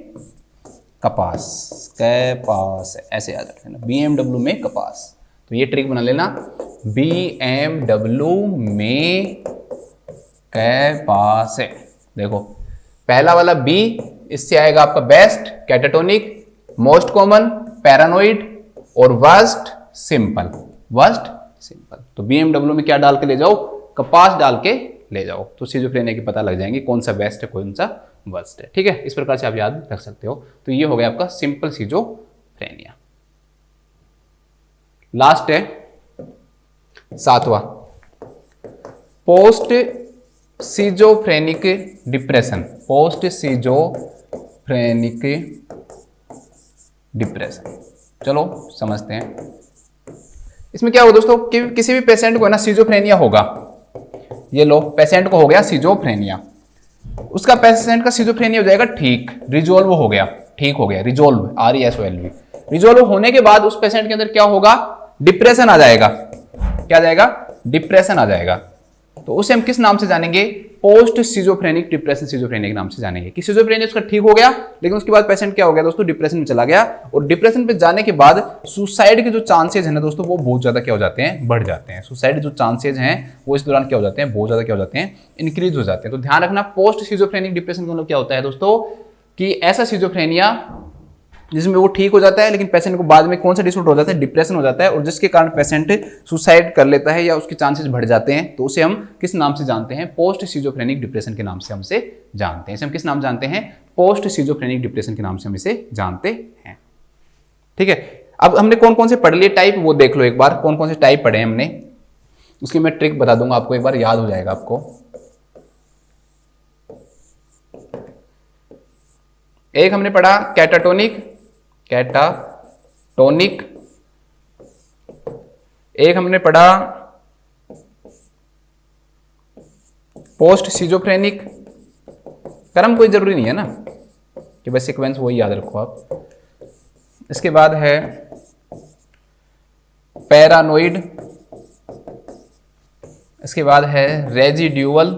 कपास ऐसे याद रख लेना, BMW में कपास। तो ये ट्रिक बना लेना, BMW में कपास है। देखो पहला वाला B, इससे आएगा आपका best, catatonic, most common, paranoid और वर्स्ट सिंपल, तो BMW में क्या डाल के ले जाओ, कपास डाल के ले जाओ, तो सिजोफ्रेनिया की पता लग जाएंगे कौन सा बेस्ट है कौन सा वर्स्ट है। ठीक है, इस प्रकार से आप याद रख सकते हो। तो ये हो गया आपका सिंपल सिजोफ्रेनिया। लास्ट है 7वां, पोस्ट सिजोफ्रेनिक डिप्रेशन, चलो समझते हैं। इसमें क्या होगा दोस्तों कि किसी भी पेशेंट को ना सिजोफ्रेनिया होगा, ये लो पेशेंट को हो गया सिजोफ्रेनिया, उसका पेशेंट का सिजोफ्रेनिया हो जाएगा ठीक, रिजोल्व हो गया, ठीक हो गया, रिजोल्व, RESOLV, रिजोल्व होने के बाद उस पेशेंट के अंदर क्या होगा, डिप्रेशन आ जाएगा, क्या आ जाएगा, डिप्रेशन आ जाएगा। तो उसे हम किस नाम से जानेंगे, पोस्ट सिजोफ्रेनिक डिप्रेशन सिजोफ्रेनिया के नाम से जानेंगे कि सिजोफ्रेनिया उसका ठीक हो गया, लेकिन उसके बाद पेशेंट क्या हो गया दोस्तों, डिप्रेशन में चला गया, और डिप्रेशन पे जाने के बाद सुसाइड के जो चांसेज है ना दोस्तों वो बहुत ज्यादा क्या हो जाते हैं, बढ़ जाते हैं। सुसाइड जो चांसेज हैं वो इस दौरान क्या हो जाते हैं, बहुत ज्यादा क्या हो जाते हैं, इंक्रीज हो जाते हैं। तो ध्यान रखना, पोस्ट सिजोफ्रेनिक डिप्रेशन का मतलब क्या होता है दोस्तों कि ऐसा सिजोफ्रेनिया जिसमें वो ठीक हो जाता है लेकिन पेशेंट को बाद में कौन सा डिसऑर्डर हो जाता है, डिप्रेशन हो जाता है, और जिसके कारण पेशेंट सुसाइड कर लेता है या उसके चांसेस बढ़ जाते हैं, तो उसे हम किस नाम से जानते हैं, पोस्ट सिजोफ्रेनिक डिप्रेशन के नाम से हम इसे जानते हैं। इसे हम किस नाम जानते हैं, पोस्ट सिजोफ्रेनिक डिप्रेशन के नाम से हम इसे जानते हैं। ठीक है, अब हमने कौन कौन से पढ़ लिए टाइप, वो देख लो एक बार, कौन कौन से टाइप पढ़े हमने, उसकी मैं ट्रिक बता दूंगा आपको, एक बार याद हो जाएगा आपको। एक हमने पढ़ा कैटाटोनिक, एक हमने पढ़ा पोस्ट सिजोफ्रेनिक, क्रम कोई जरूरी नहीं है ना कि बस सीक्वेंस वही याद रखो आप। इसके बाद है पैरानोइड, इसके बाद है रेजिड्यूअल।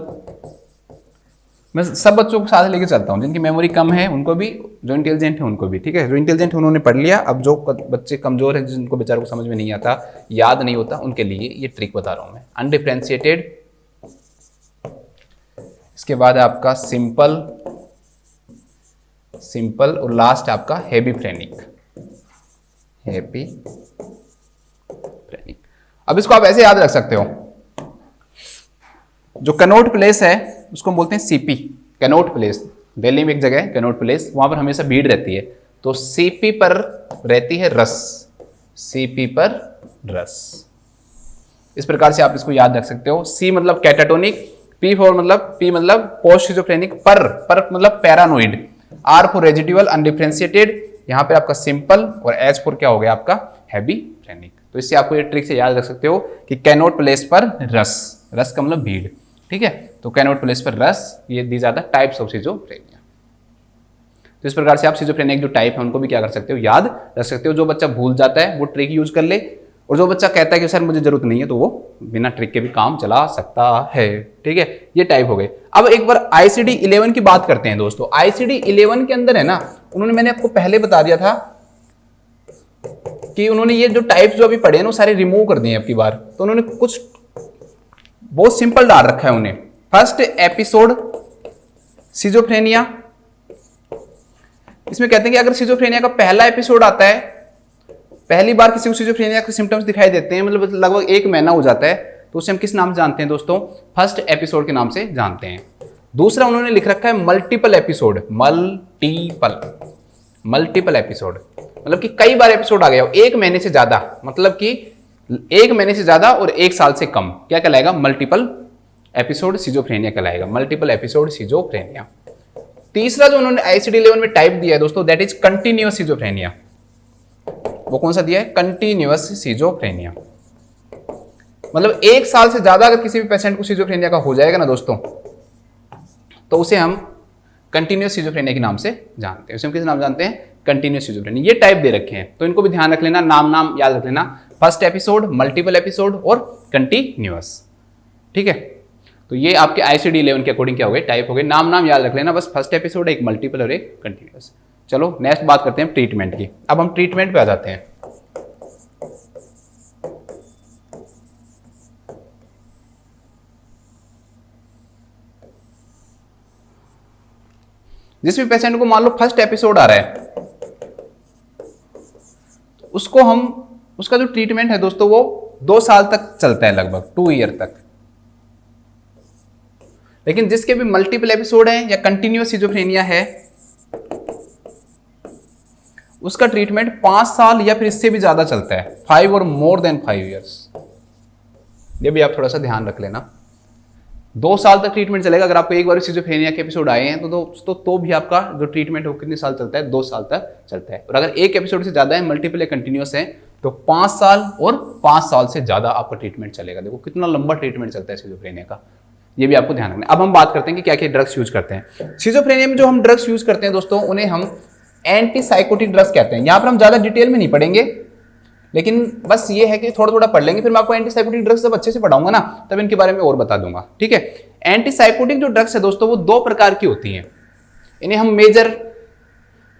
मैं सब बच्चों को साथ लेके चलता हूँ, जिनकी मेमोरी कम है उनको भी, जो इंटेलिजेंट है उनको भी। ठीक है, जो इंटेलिजेंट है उन्होंने पढ़ लिया, अब जो बच्चे कमजोर हैं जिनको बेचारों को समझ में नहीं आता, याद नहीं होता, उनके लिए ये ट्रिक बता रहा हूं मैं। अनडिफरेंशिएटेड, इसके बाद आपका सिंपल और लास्ट आपका हेबीफ्रेनिक। अब इसको आप ऐसे याद रख सकते हो, जो कनॉट प्लेस है उसको हम बोलते हैं CP, कनॉट प्लेस। दिल्ली में एक जगह है कनॉट प्लेस, वहां पर हमेशा भीड़ रहती है, तो CP पर रहती है रस, CP पर रस। इस प्रकार से आप इसको याद रख सकते हो। C मतलब कैटाटोनिक, P मतलब पोस्ट सिजोफ्रेनिक, पर मतलब paranoid, R for residual undifferentiated, यहाँ पे आपका सिंपल, और H फॉर क्या हो गया आपका, हेबीफ्रेनिक। तो इससे आपको ये ट्रिक से याद रख सकते हो कि कैनोट प्लेस पर रस का मतलब भीड़। ठीक है, तो कैनोट प्लेस पर रस, ये these are the types of schizophrenia. तो इस प्रकार से आप सिजोफ्रेनिया के जो टाइप है उनको भी क्या कर सकते हो, याद रख सकते हो। जो बच्चा भूल जाता है वो ट्रिक यूज कर ले, और जो बच्चा कहता है कि सर मुझे जरूरत नहीं है, तो वो बिना ट्रिक के भी काम चला सकता है। ठीक है, ये टाइप हो गए। अब एक बार ICD-11 की बात करते हैं दोस्तों। ICD-11 के अंदर है ना, उन्होंने, मैंने आपको पहले बता दिया था कि उन्होंने ये जो टाइप्स जो अभी पढ़े हैं ना सारे रिमूव कर दिए आपकी बार, तो उन्होंने कुछ बहुत सिंपल डाल रखा है उन्हें। फर्स्ट एपिसोड सिजोफ्रेनिया, इसमें कहते हैं कि अगर सिजोफ्रेनिया का पहला एपिसोड आता है, पहली बार किसी को सिजोफ्रेनिया के सिम्टम्स दिखाई देते हैं, मतलब लगभग 1 महीना हो जाता है, तो उसे हम किस नाम से जानते हैं दोस्तों, फर्स्ट एपिसोड के नाम से जानते हैं। दूसरा उन्होंने लिख रखा है मल्टीपल एपिसोड, मल्टीपल एपिसोड मतलब कि कई बार एपिसोड आ गया हो, 1 महीने से ज्यादा, मतलब कि 1 महीने से ज्यादा और 1 साल से कम क्या कहलाएगा? मल्टीपल एपिसोड सिजोफ्रेनिया कहलाएगा, मल्टीपल एपिसोड सिजोफ्रेनिया। तीसरा जो उन्होंने ICD-11 में टाइप दिया है दोस्तों, दैट इज कंटिन्यूअस सिजोफ्रेनिया। वो कौन सा दिया है? Continuous schizophrenia. मतलब 1 साल से ज्यादा अगर किसी भी पेशेंट को सिजोफ्रेनिया का हो जाएगा ना दोस्तों, तो उसे हम कंटिन्यूअस सिजोफ्रेनिया के नाम से जानते हैं। उसे हम किस नाम जानते हैं? Continuous schizophrenia. ये टाइप दे रखे हैं, तो इनको भी ध्यान रख लेना, नाम याद रख लेना। फर्स्ट एपिसोड, मल्टीपल एपिसोड और कंटिन्यूअस। ठीक है, तो ये आपके ICD-11 के अकॉर्डिंग क्या हो गए? टाइप हो गए। नाम याद रख लेना बस, फर्स्ट एपिसोड, एक मल्टीपल और एक कंटिन्यूअस। चलो नेक्स्ट बात करते हैं ट्रीटमेंट की। अब हम ट्रीटमेंट पे आ जाते हैं। जिस भी पेशेंट को मान लो फर्स्ट एपिसोड आ रहा है, उसका जो ट्रीटमेंट है दोस्तों वो 2 साल तक चलता है, लगभग 2 ईयर तक। लेकिन जिसके भी मल्टीपल एपिसोड है या कंटिन्यूअस सिजोफ्रेनिया है, उसका ट्रीटमेंट 5 साल या फिर इससे भी ज्यादा चलता है, 5 और मोर देन 5 ईयर्स। ये भी आप थोड़ा सा ध्यान रख लेना। 2 साल तक ट्रीटमेंट चलेगा। अगर आपको एक बार सिजोफ्रेनिया के एपिसोड आए हैं तो दोस्तों तो भी आपका जो ट्रीटमेंट है वो कितने साल चलता है? 2 साल तक चलता है। और अगर एक एपिसोड से ज्यादा है, मल्टीपल या कंटिन्यूअस है, तो 5 साल और 5 साल से ज्यादा आपका ट्रीटमेंट चलेगा। देखो कितना लंबा ट्रीटमेंट चलता है सिजोफ्रेनिया का, ये भी आपको ध्यान रखना है। अब हम बात करते हैं कि क्या क्या ड्रग्स यूज करते हैं। सिजोफ्रेनिया में जो हम ड्रग्स यूज करते हैं दोस्तों, उन्हें हम एंटीसाइकोटिक ड्रग्स कहते हैं। यहां पर हम ज्यादा डिटेल में नहीं पढ़ेंगे, लेकिन बस ये है कि थोड़ा थोड़ा पढ़ लेंगे, फिर मैं आपको एंटीसाइकोटिक ड्रग्स जब अच्छे से पढ़ाऊंगा ना, तब इनके बारे में और बता दूंगा। ठीक है, एंटीसाइकोटिक जो ड्रग्स है दोस्तों वो 2 प्रकार की होती हैं। इन्हें हम मेजर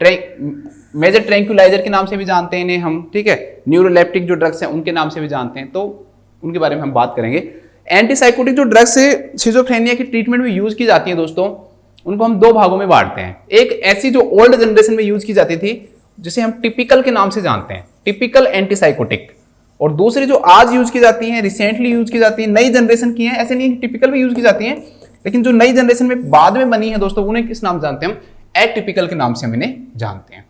ट्रैंक्विलाइजर के नाम से भी जानते हैं इन्हें हम। ठीक है, न्यूरोलेप्टिक जो ड्रग्स हैं उनके नाम से भी जानते हैं, तो उनके बारे में हम बात करेंगे। एंटीसाइकोटिक जो ड्रग्स सिजोफ्रेनिया की ट्रीटमेंट में यूज की जाती है दोस्तों, उनको हम 2 भागों में बांटते हैं। एक ऐसी जो ओल्ड जनरेशन में यूज की जाती थी, जिसे हम टिपिकल के नाम से जानते हैं, टिपिकल एंटीसाइकोटिक। और दूसरी जो आज यूज की जाती है, रिसेंटली यूज की जाती है, नई जनरेशन की है। ऐसे नहीं टिपिकल भी यूज की जाती है, लेकिन जो नई जनरेशन में बाद में बनी है दोस्तों, उन्हें किस नाम जानते हैं? हम एटिपिकल के नाम से हम इन्हें जानते हैं।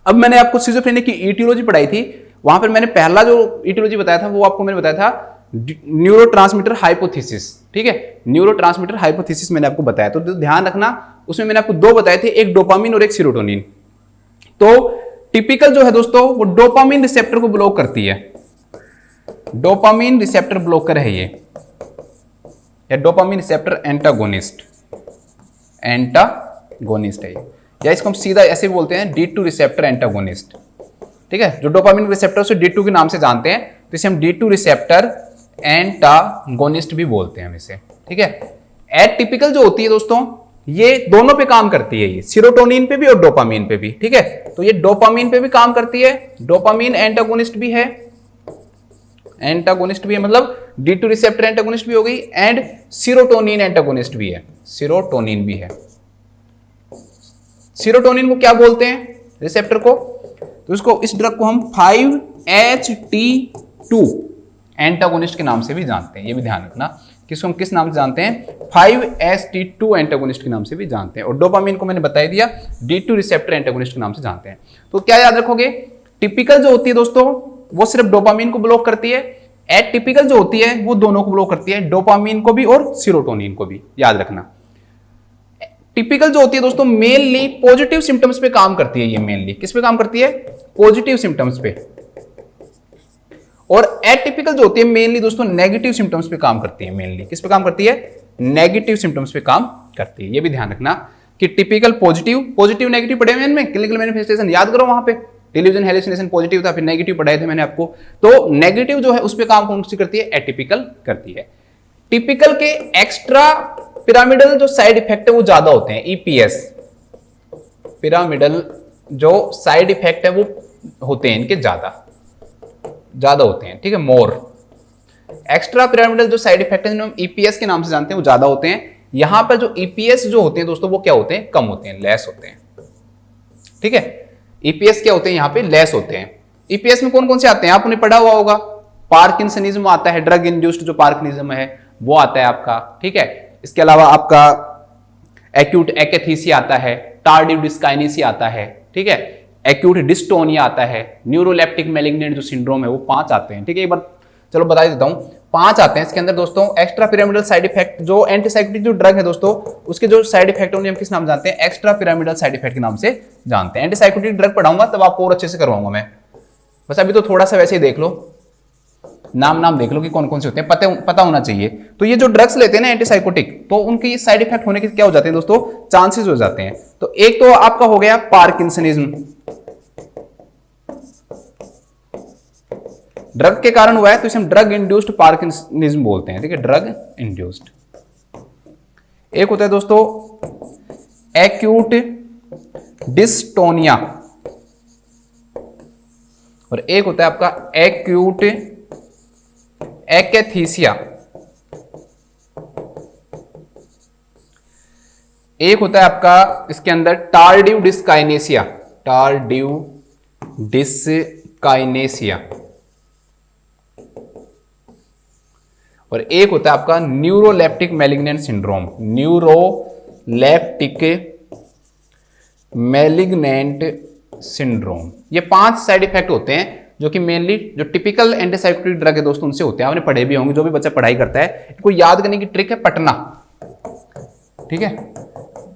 अब मैंने आपको सिजोफ्रेनिया की ईटियोलॉजी पढ़ाई थी, वहां पर मैंने पहला जो ईटियोलॉजी बताया था वो आपको मैंने बताया था न्यूरोट्रांसमीटर हाइपोथेसिस। ठीक है, न्यूरोट्रांसमीटर हाइपोथेसिस मैंने आपको बताया, तो ध्यान रखना। उसमें मैंने आपको 2 बताए थे, एक डोपामिन और एक सीरोटोनिन। तो टिपिकल जो है दोस्तों वो डोपामिन रिसेप्टर को ब्लॉक करती है। डोपामिन रिसेप्टर ब्लॉकर है ये, या डोपामिन रिसेप्टर एंटागोनिस्ट है ये, या इसको हम सीधा ऐसे बोलते हैं D2 रिसेप्टर एंटागोनिस्ट। ठीक है, जो डोपामिन रिसेप्टर से D2 के नाम से जानते हैं, तो इसे हम D2 रिसेप्टर एंटागोनिस्ट भी बोलते हैं हम इसे। ठीक है, एटिपिकल जो होती है दोस्तों, ये दोनों पे काम करती है, ये सीरोटोनिन पे भी और डोपामिन पे भी। ठीक है, तो ये डोपामिन पे भी काम करती है, डोपामिन एंटागोनिस्ट भी है, मतलब D2 रिसेप्टर एंटागोनिस्ट भी हो गई, एंड सीरोटोनिन एंटागोनिस्ट भी है, सीरोटोनिन भी है। सीरोटोनिन को क्या बोलते हैं? रिसेप्टर को, तो इसको, इस ड्रग को हम 5-HT2 एंटागोनिस्ट के नाम से भी जानते हैं। ये भी ध्यान रखना, किसको हम किस नाम से जानते हैं? 5-HT2 एंटागोनिस्ट के नाम से भी जानते हैं। और डोपामिन को मैंने बता दिया, D2 रिसेप्टर एंटागोनिस्ट के नाम से जानते हैं। तो क्या याद रखोगे? टिपिकल जो होती है दोस्तों वो सिर्फ डोपामिन को ब्लॉक करती है, एटिपिकल जो होती है वो दोनों को ब्लॉक करती है, डोपामिन को भी और सीरोटोनिन को भी, याद रखना। टिपिकल जो होती है दोस्तों मेनली पॉजिटिव सिम्टम्स पे काम करती है। ये मेनली किस पे काम करती है? पॉजिटिव सिम्टम्स पे। और एटिपिकल जो होती है मेनली दोस्तों नेगेटिव सिम्टम्स पे काम करती है। मेनली किस पे काम करती है? नेगेटिव सिम्टम्स पे काम करती है। ये भी ध्यान रखना कि टिपिकल पॉजिटिव नेगेटिव पढ़े हुए इनमें, क्लिनिकल मैनिफेस्टेशन याद करो, वहां पे टेलीविजन हेलुसिनेशन पॉजिटिव था, फिर नेगेटिव पढ़ाए थे मैंने आपको। तो नेगेटिव जो है उस पे काम कौन सी करती है? एटिपिकल करती है। टिपिकल के एक्स्ट्रा पिरामिडल जो साइड इफेक्ट है वो ज्यादा होते हैं, ईपीएस पिरामिडल जो साइड इफेक्ट है वो होते हैं इनके ज्यादा होते हैं। ठीक है, मोर एक्स्ट्रा पिरामिडल जो साइड इफेक्ट है हम ईपीएस के नाम से जानते हैं वो ज्यादा होते हैं। यहां पर जो ईपीएस जो होते हैं दोस्तों वो क्या होते हैं? कम होते हैं, लेस होते हैं। ठीक है, ईपीएस क्या होते हैं? यहाँ पे लेस होते हैं। ईपीएस में कौन कौन से आते हैं? आप उन्हें पढ़ा हुआ होगा, पार्किंसनिज्म आता है, ड्रग इंड्यूस्ड जो पार्किंसनिज्म है वो आता है आपका। ठीक है, इसके अलावा आपका एक्यूट एकैथीसिया आता है, टार्डिव डिस्काइनेसिया आता है। ठीक है, एक्यूट डिस्टोनिया आता है, न्यूरोलेप्टिक मैलिग्नेंट जो सिंड्रोम है वो 5 आते हैं। ठीक है, एक बार चलो बता देता हूं, 5 आते हैं इसके अंदर दोस्तों। एक्स्ट्रा पिरामिडल साइड इफेक्ट, जो एंटीसाइकोटिक जो ड्रग है दोस्तों, उसके जो साइड इफेक्ट है उन्हें हम किस नाम जानते हैं? एक्स्ट्रा पिरामिडल साइड इफेक्ट के नाम से जानते हैं। एंटीसाइकोटिक ड्रग पढ़ाऊंगा तब आपको और अच्छे से करवाऊंगा मैं, बस अभी तो थोड़ा सा वैसे ही देख लो, नाम देख लो कि कौन कौन से होते हैं, पता होना चाहिए। तो ये जो ड्रग्स लेते हैं ना एंटीसाइकोटिक, तो उनके साइड इफेक्ट होने के क्या हो जाते हैं दोस्तों? चांसेस हो जाते हैं। तो एक तो आपका हो गया पार्किंसनिज्म, ड्रग के कारण हुआ है तो इसे हम ड्रग इंड्यूस्ड पार्किंसनिज्म बोलते हैं, ठीक है, ड्रग इंड्यूस्ड। एक होता है दोस्तों एक्यूट डिस्टोनिया, और एक होता है आपका एक्यूट एकैथीसिया, एक होता है आपका इसके अंदर टार्डिव डिस्काइनेसिया, टार्डिव डिस्काइनेसिया, और एक होता है आपका neuroleptic malignant syndrome, neuroleptic malignant syndrome. ये 5 साइड इफेक्ट होते हैं जो कि मेनली जो टिपिकल एंटीसाइकोटिक ड्रग है दोस्तों उनसे होते हैं। आपने पढ़े भी होंगे, जो भी बच्चा पढ़ाई करता है, इनको याद करने की ट्रिक है पटना, ठीक है,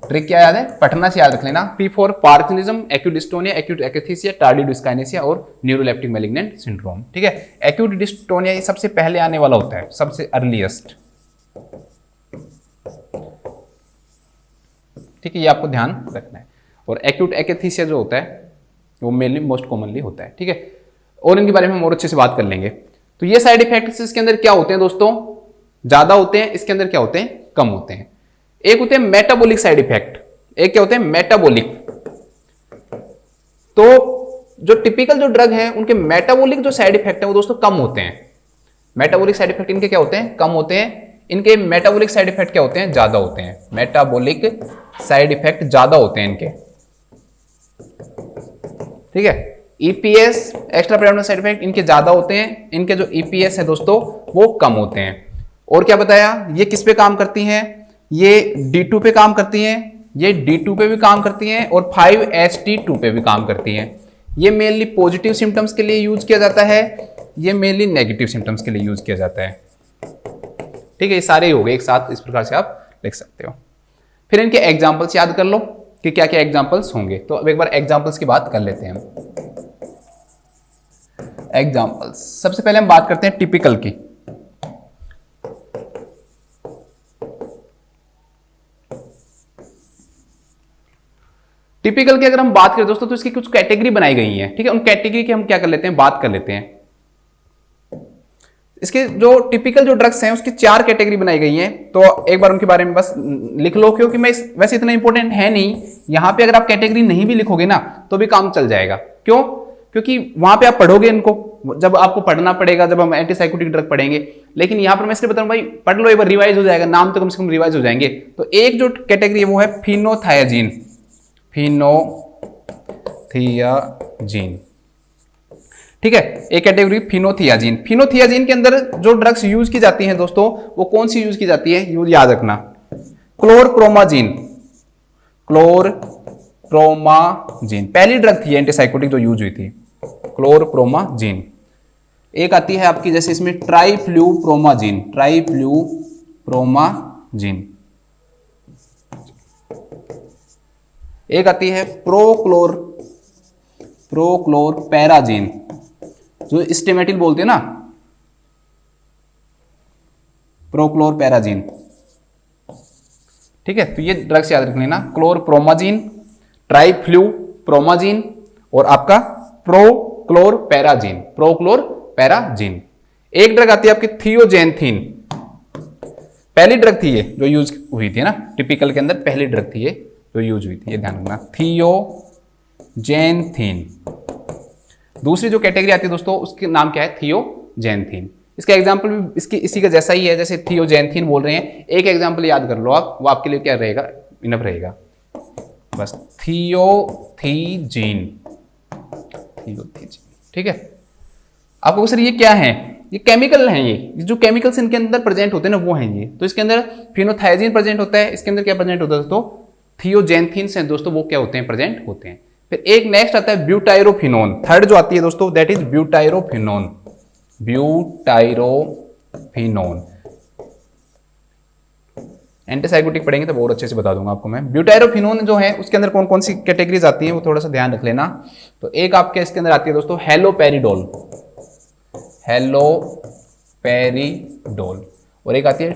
ट्रिक क्या याद है? पटना से याद रख लेना। P for parkinsonism, acute dystonia, acute एकैथीसिया, tardive dyskinesia और न्यूरोलेप्टिक मैलिग्नेंट सिंड्रोम, ठीक है। एक्यूट डिस्टोनिया ये सबसे पहले आने वाला होता है, सबसे अर्लीस्ट, ठीक है, ये आपको ध्यान रखना है। और एक्यूट एकैथीसिया जो होता है वो मेनली मोस्ट कॉमनली होता है, ठीक है, और इनके बारे में हम और अच्छे से बात कर लेंगे। तो ये साइड इफेक्ट्स इसके अंदर क्या होते हैं दोस्तों? ज्यादा होते हैं, इसके अंदर क्या होते हैं? कम होते हैं। एक होते हैं मेटाबॉलिक साइड इफेक्ट, एक क्या होते हैं? मेटाबॉलिक। तो जो टिपिकल जो ड्रग है उनके मेटाबॉलिक जो साइड इफेक्ट है वो दोस्तों कम होते हैं। मेटाबॉलिक साइड इफेक्ट इनके क्या होते हैं? कम होते हैं। इनके मेटाबॉलिक साइड इफेक्ट क्या होते हैं? ज्यादा होते हैं। मेटाबॉलिक साइड इफेक्ट ज्यादा होते हैं इनके, ठीक है। EPS extra pyramidal side effect इनके ज्यादा होते हैं, इनके जो ईपीएस है दोस्तों वो कम होते हैं। और क्या बताया? ये किस पे काम करती हैं? ये D2 पे काम करती हैं, ये D2 पे भी काम करती हैं और 5-HT2 पे भी काम करती हैं। ये मेनली पॉजिटिव सिम्टम्स के लिए यूज किया जाता है, ये मेनली नेगेटिव सिम्टम्स के लिए यूज किया जाता है, ठीक है। ये सारे हो गए एक साथ, इस प्रकार से आप लिख सकते हो। फिर इनके एग्जाम्पल्स याद कर लो कि क्या क्या एग्जाम्पल्स होंगे। तो अब एक बार एग्जाम्पल्स की बात कर लेते हैं हम। एग्जाम्पल्स, सबसे पहले हम बात करते हैं टिपिकल की। टिपिकल की अगर हम बात करें दोस्तों तो इसकी कुछ कैटेगरी बनाई गई है, ठीक है। उन कैटेगरी की हम क्या कर लेते हैं? बात कर लेते हैं। इसके जो टिपिकल जो ड्रग्स हैं उसकी 4 कैटेगरी बनाई गई हैं, तो एक बार उनके बारे में बस लिख लो, क्योंकि मैं वैसे इतना इंपॉर्टेंट है नहीं। यहां पे अगर आप कैटेगरी नहीं भी लिखोगे ना तो भी काम चल जाएगा। क्यों? क्योंकि वहां पे आप पढ़ोगे इनको, जब आपको पढ़ना पड़ेगा, जब हम एंटीसाइकोटिक ड्रग पढ़ेंगे। लेकिन यहां पर मैं इसलिए बताऊं भाई पढ़ लो, एक बार रिवाइज हो जाएगा, नाम तो कम से कम रिवाइज हो जाएंगे। तो एक जो कैटेगरी है वो है फिनोथायाजीन, फिनोथियाजीन, ठीक है। एक कैटेगरी फिनोथियाजीन। फिनोथियाजीन के अंदर जो ड्रग्स यूज की जाती हैं दोस्तों वो कौन सी यूज की जाती है? यूज याद रखना, क्लोरप्रोमाजीन, क्लोरप्रोमाजीन पहली ड्रग थी एंटीसाइकोटिक जो यूज हुई थी, क्लोरप्रोमाजीन। एक आती है आपकी जैसे इसमें ट्राइफ्लूप्रोमाजीन, ट्राइफ्लूप्रोमाजीन। एक आती है प्रोक्लोरपैराजीन, जो स्टेमेटिल बोलते हैं ना, प्रोक्लोरपैराजीन, ठीक है। तो ये ड्रग्स याद रख लेना, क्लोरप्रोमाजीन, ट्राइफ्लूप्रोमाजीन और आपका प्रोक्लोरपैराजीन, प्रोक्लोरपैराजीन। एक ड्रग आती है आपकी थियोजेंथिन, पहली ड्रग थी ये जो यूज हुई थी ना टिपिकल के अंदर, पहली ड्रग थी ये जो यूज हुई थी, ये ध्यान रखना, थियोजेंथिन। दूसरी जो कैटेगरी आती है दोस्तों उसके नाम क्या है? थियोजेंथिन। इसका एग्जांपल भी इसकी इसी का जैसा ही है, जैसे थियोजेंथिन बोल रहे हैं। एक एग्जांपल याद कर लो आप, वो आपके लिए क्या रहेगा? इनफ रहेगा, बस थियोथीजीन, ठीक है। आपको सर ये क्या है? ये केमिकल हैं, ये जो केमिकल्स इनके अंदर प्रेजेंट होते हैं ना वो हैं ये। तो इसके अंदर फिनोथायाजीन प्रेजेंट होता है, इसके अंदर क्या प्रेजेंट होता है दोस्तों? थियोजेंथिन से दोस्तों वो क्या होते हैं? प्रेजेंट होते हैं। फिर एक नेक्स्ट आता है ब्यूटाइरोफिनोन, थर्ड जो आती है दोस्तों दैट इज ब्यूटाइरोफिनोन, ब्यूटाइरोफिनोन। एंटीसाइकोटिक पढ़ेंगे तो बहुत अच्छे से बता दूंगा आपको मैं। ब्यूटाइरोफिनोन जो है उसके अंदर कौन कौन सी कैटेगरीज आती हैं वो थोड़ा सा ध्यान रख लेना। तो एक आपके इसके अंदर आती है दोस्तों हेलोपेरिडोल, हेलोपेरिडोल, और एक आती है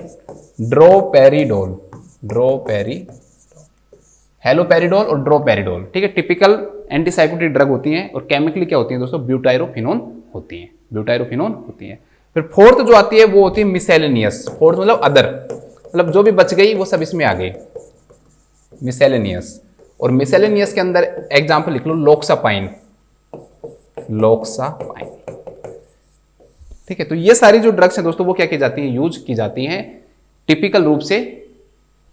ड्रोपेरिडोल, हेलोपेरिडोल और ड्रोपेरिडोल। ठीक है, टिपिकल एंटीसाइकोटिक ड्रग होती हैं और केमिकली क्या होती है दोस्तों, ब्यूटाइरोफिनोन होती है, ब्यूटाइरोफिनोन होती है। फिर फोर्थ जो आती है वो होती है मिसेलेनियस। फोर्थ मतलब अदर, मतलब जो भी बच गई वो सब इसमें आ गई, मिसेलेनियस। और मिसेलेनियस के अंदर एग्जांपल लिख लो, लोक्सापाइन, लोक्सापाइन। ठीक है, तो ये सारी जो ड्रग्स हैं दोस्तों वो क्या की जाती हैं, यूज की जाती हैं टिपिकल रूप से।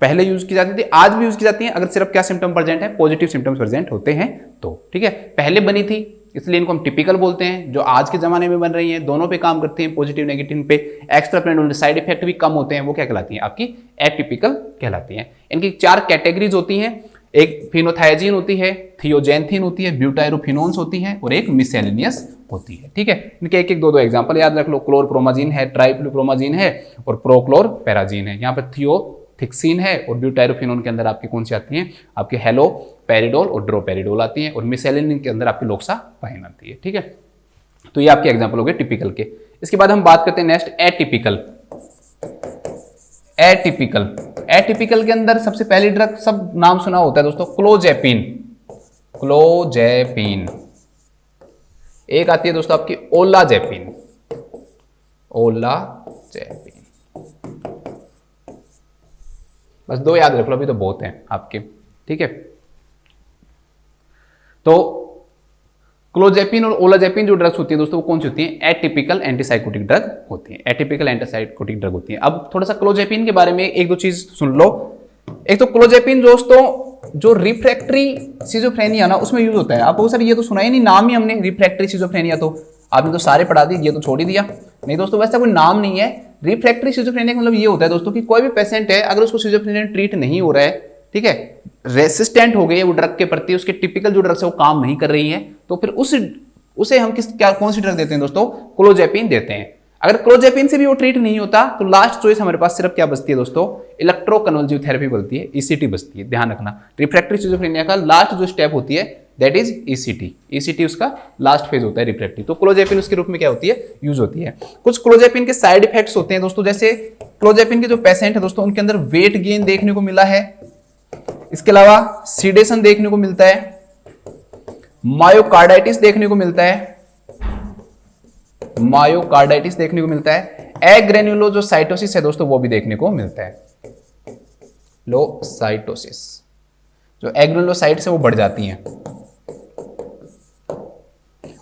पहले यूज की जाती थी, आज भी यूज की जाती हैं अगर सिर्फ क्या सिम्टम प्रेजेंट है, पॉजिटिव सिम्टम्स प्रेजेंट होते हैं तो। ठीक है, पहले बनी थी इसलिए इनको हम टिपिकल बोलते हैं। जो आज के जमाने में बन रही हैं दोनों पे काम करती हैं, पॉजिटिव नेगेटिव पे। एक्स्ट्रा प्लेन साइड इफेक्ट भी कम होते हैं, वो क्या कहलाती हैं, आपकी एटिपिकल कहलाती हैं। इनकी 4 कैटेगरीज होती हैं, एक फिनोथाइजीन होती है, थियोजेंथिन होती है, ब्यूटाइरोफिनोन्स होती है और एक मिसेलेनियस होती है। ठीक है, इनके एक एक दो एग्जांपल याद रख लो। क्लोरप्रोमाजीन है, ट्राइफ्लुप्रोमाजीन है और प्रोक्लोरपेराजीन है। यहाँ पर थियोथिक्सीन है और ब्यूटाइरोफिनोन के अंदर आपकी कौन सी आती हैं, आपके हेलोपेरिडोल और ड्रोपेरिडोल आती हैं और मिसेलेनिन के अंदर आपकी लोक्सापाइन आती है। ठीक है, तो ये आपके एग्जांपल हो गए टिपिकल के। इसके बाद हम बात करते हैं नेक्स्ट एटिपिकल। एटिपिकल, एटिपिकल के अंदर सबसे पहली ड्रग सब नाम सुना होता है दोस्तों, क्लोजेपिन, क्लोजेपिन। एक आती है दोस्तों आपकी ओलाजेपिन, ओलाजेपिन। बस 2 याद रख लो, अभी तो बहुत हैं आपके। ठीक है, तो क्लोजेपिन और ओलाजेपिन जो ड्रग्स होती है दोस्तों वो कौन सी होती हैं, एटिपिकल एंटीसाइकोटिक ड्रग होती है, एटिपिकल एंटीसाइकोटिक ड्रग होती है। अब थोड़ा सा क्लोजेपिन के बारे में एक दो चीज सुन लो। एक तो क्लोजेपिन दोस्तों जो रिफ्रैक्टरी सिजोफ्रेनिया ना उसमें यूज होता है। आपको सर ये तो सुना ही नहीं, नाम ही हमने रिफ्रैक्टरी सिजोफ्रेनिया, तो आपने तो सारे पढ़ा दिए, ये तो छोड़ ही दिया। नहीं दोस्तों, वैसा कोई नाम नहीं है। रिफ्रैक्टरी सिजोफ्रेनिया मतलब ये होता है दोस्तों कि कोई भी पेशेंट है अगर उसको सिजोफ्रेनिया ट्रीट नहीं हो रहा है, ठीक है, रेसिस्टेंट हो गई है वो ड्रग के प्रति, उसके टिपिकल जो ड्रग्स है वो काम नहीं कर रही है, तो फिर उसे हम कौन सी ड्रग देते हैं दोस्तों, क्लोजेपिन देते हैं। अगर क्लोजेपिन से भी वो ट्रीट नहीं होता तो लास्ट चॉइस हमारे पास सिर्फ क्या बचती है दोस्तों, इलेक्ट्रोकन्वल्सिव थेरेपी बचती है, ईसीटी बचती है। ध्यान रखना, रिफ्रैक्टरी सिजोफ्रेनिया का लास्ट जो स्टेप होती है दैट इज ईसीटी। ईसीटी उसका लास्ट फेज होता है रिफ्रैक्टरी, तो क्लोजेपिन उसके रूप में क्या होती है, यूज होती है। कुछ क्लोजेपिन के साइड इफेक्ट्स होते हैं दोस्तों, जैसे क्लोजेपिन के जो पेशेंट है दोस्तों उनके अंदर वेट गेन देखने को मिला है, इसके अलावा सीडेशन देखने को मिलता है, मायोकार्डाइटिस देखने को मिलता है, मायोकार्डाइटिस देखने को मिलता है, एग्रेन्युलोसाइटोसिस है दोस्तों वो भी देखने को मिलता है, लोसाइटोसिस, जो एग्रेनुलोसाइट्स है वो बढ़ जाती हैं,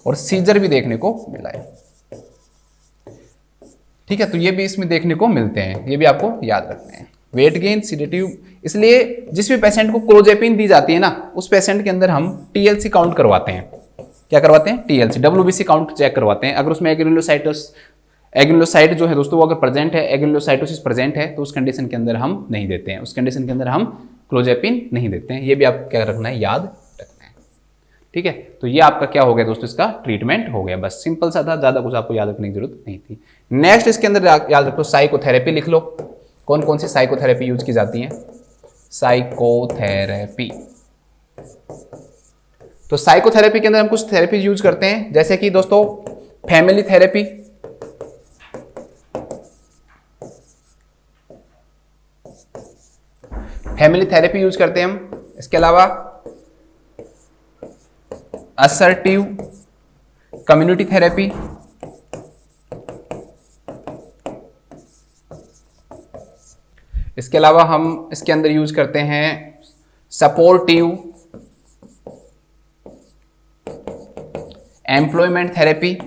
और सीजर भी देखने को मिला है। ठीक है, तो ये भी इसमें देखने को मिलते हैं, ये भी आपको याद रखना है। वेट गेन, सीडेटिव, इसलिए जिस भी पेशेंट को क्लोजेपिन दी जाती है ना उस पेशेंट के अंदर हम टीएलसी काउंट करवाते हैं। क्या करवाते हैं, टीएलसी, डब्ल्यूबीसी काउंट चेक करवाते हैं। अगर उसमें एग्रेनुलोसाइट जो है दोस्तों वो अगर प्रेजेंट है, एग्रेनुलोसाइटोसिस प्रेजेंट है, तो उस कंडीशन के अंदर हम नहीं देते हैं, उस कंडीशन के अंदर हम क्लोजेपिन नहीं देते हैं। ये भी आप क्या रखना है, याद रखना है। ठीक है, तो ये आपका क्या हो गया दोस्तों, इसका ट्रीटमेंट हो गया। बस सिंपल सा था, ज्यादा कुछ आपको याद रखने की जरूरत नहीं थी। नेक्स्ट इसके अंदर याद रखो साइकोथेरेपी, लिख लो कौन कौन सी साइकोथेरेपी यूज की जाती है। साइकोथेरेपी, तो साइकोथेरेपी के अंदर हम कुछ थेरेपी यूज करते हैं, जैसे कि दोस्तों family therapy, family therapy use करते हैं हम। इसके अलावा असर्टिव कम्युनिटी थेरेपी, इसके अलावा हम इसके अंदर यूज करते हैं supportive employment therapy,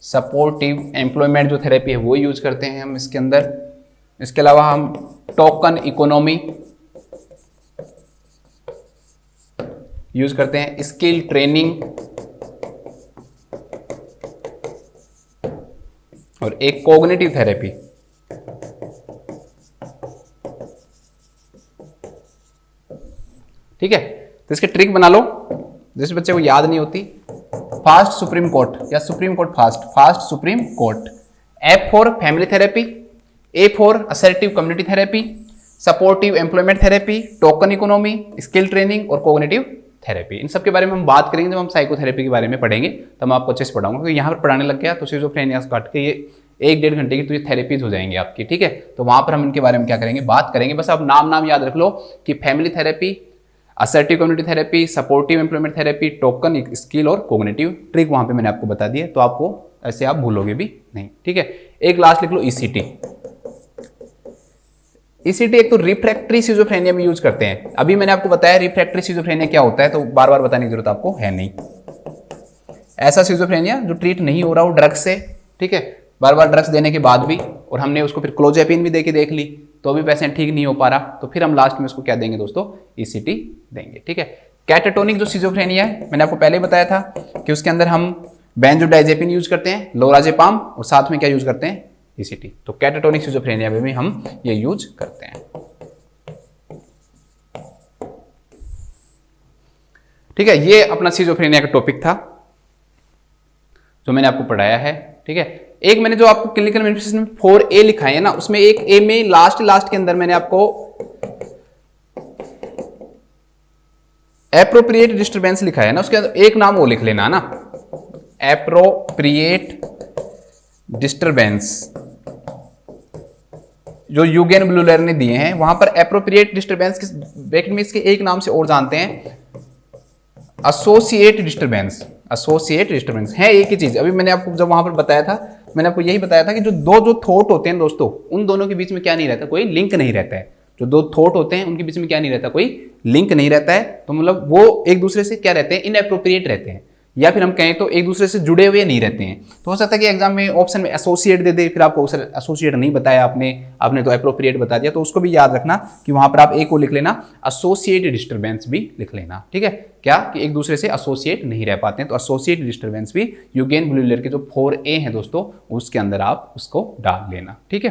supportive employment जो थेरेपी है वो यूज करते हैं हम इसके अंदर। इसके अलावा हम टोकन इकोनॉमी यूज करते हैं, स्किल ट्रेनिंग, और एक कॉग्निटिव थेरेपी। ठीक है, तो इसके ट्रिक बना लो, जिस बच्चे को याद नहीं होती फास्ट सुप्रीम कोर्ट या supreme court fast supreme court. F for family therapy, A for assertive community therapy, supportive employment therapy, token economy, skill training और कोग्निटिव थेरेपी। इन सब के बारे में हम बात करेंगे जब हम साइकोथेरेपी के बारे में पढ़ेंगे, तब मैं आपको अच्छे से पढ़ाऊंगा, क्योंकि यहाँ पर पढ़ाने लग गया तो सिजोफ्रेनिया से काट के ये 1-1.5 घंटे की तो ये थेरेपीज हो जाएंगी आपकी, ठीक है। तो वहां पर हम इनके बारे में क्या करेंगे, बात करेंगे। बस आप नाम याद रख लो कि family therapy, assertive community therapy, supportive employment therapy, token, skill और कोग्निटिव ट्रिक वहां पे मैंने आपको बता दिया, तो आपको ऐसे आप भूलोगे भी नहीं, ठीक है। एक लास्ट लिख लो ईसीटी। ईसीटी एक तो रिफ्रैक्टरी सिजोफ्रेनिया में यूज करते हैं। अभी मैंने आपको बताया रिफ्रैक्टरी सिजोफ्रेनिया क्या होता है, तो बार बार बताने की जरूरत आपको है नहीं। ऐसा सिजोफ्रेनिया जो ट्रीट नहीं हो रहा हो ड्रग्स से, ठीक है, बार बार ड्रग्स देने के बाद भी, और हमने उसको फिर क्लोजेपिन भी देके देख ली तो भी पेशेंट ठीक नहीं हो पा रहा, तो फिर हम लास्ट में उसको क्या देंगे दोस्तों, ईसीटी देंगे, ठीक है। कैटाटोनिक जो सिजोफ्रेनिया है, मैंने आपको पहले बताया था कि उसके अंदर हम बेंजोडाइजेपिन यूज करते हैं, लोराजेपाम, और साथ में क्या यूज करते हैं, ईसीटी। तो कैटाटोनिक सिजोफ्रेनिया में भी हम ये यूज करते हैं, ठीक है। ये अपना सिजोफ्रेनिया का टॉपिक था जो मैंने आपको पढ़ाया है, ठीक है। एक मैंने जो आपको क्लिनिकल मैनिफेस्टेशन में 4A लिखा है ना, उसमें एक ए में लास्ट के अंदर मैंने आपको एप्रोप्रिएट डिस्टर्बेंस लिखा है ना, उसके अंदर एक नाम वो लिख लेना ना, एप्रोप्रिएट डिस्टर्बेंस, जो यूगेन ब्लूलर ने दिए हैं, वहां पर एप्रोप्रिएट डिस्टर्बेंस के ब्रैकेट में इसके एक नाम से और जानते हैं, एसोसिएट डिस्टर्बेंस। एसोसिएट डिस्टर्बेंस है एक ही चीज। अभी मैंने आपको जब वहां पर बताया था, मैंने आपको यही बताया था कि जो थॉट होते हैं दोस्तों, उन दोनों के बीच में क्या नहीं रहता, कोई लिंक नहीं रहता है। जो दो थॉट होते हैं उनके बीच में क्या नहीं रहता, कोई लिंक नहीं रहता है, तो मतलब वो एक दूसरे से क्या रहते हैं, इनएप्रोप्रिएट रहते हैं, या फिर हम कहें तो एक दूसरे से जुड़े हुए नहीं रहते हैं। तो हो सकता है कि एग्जाम में ऑप्शन में एसोसिएट दे दे, फिर आपको एसोसिएट नहीं बताया आपने तो एप्रोप्रिएट बता दिया, तो उसको भी याद रखना कि वहां पर आप एक को लिख लेना, एसोसिएट डिस्टर्बेंस भी लिख लेना, ठीक है। क्या कि एक दूसरे से एसोसिएट नहीं रह पाते हैं, तो एसोसिएट डिस्टर्बेंस भी यूगेन ब्लूलर के जो 4A हैं दोस्तों, उसके अंदर आप उसको डाल लेना, ठीक है।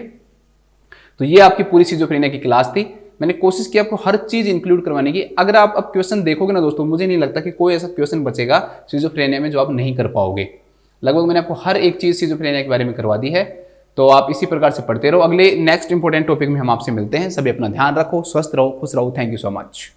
तो ये आपकी पूरी सिजोफ्रेनिया की क्लास थी। मैंने कोशिश की आपको हर चीज इंक्लूड करवाने की। अगर आप अब क्वेश्चन देखोगे ना दोस्तों, मुझे नहीं लगता कि कोई ऐसा क्वेश्चन बचेगा सिजोफ्रेनिया में जो आप नहीं कर पाओगे। लगभग मैंने आपको हर एक चीज सिजोफ्रेनिया के बारे में करवा दी है, तो आप इसी प्रकार से पढ़ते रहो। अगले नेक्स्ट इंपॉर्टेंट टॉपिक में हम आपसे मिलते हैं। सभी अपना ध्यान रखो, स्वस्थ रहो, खुश रहो। Thank you so much.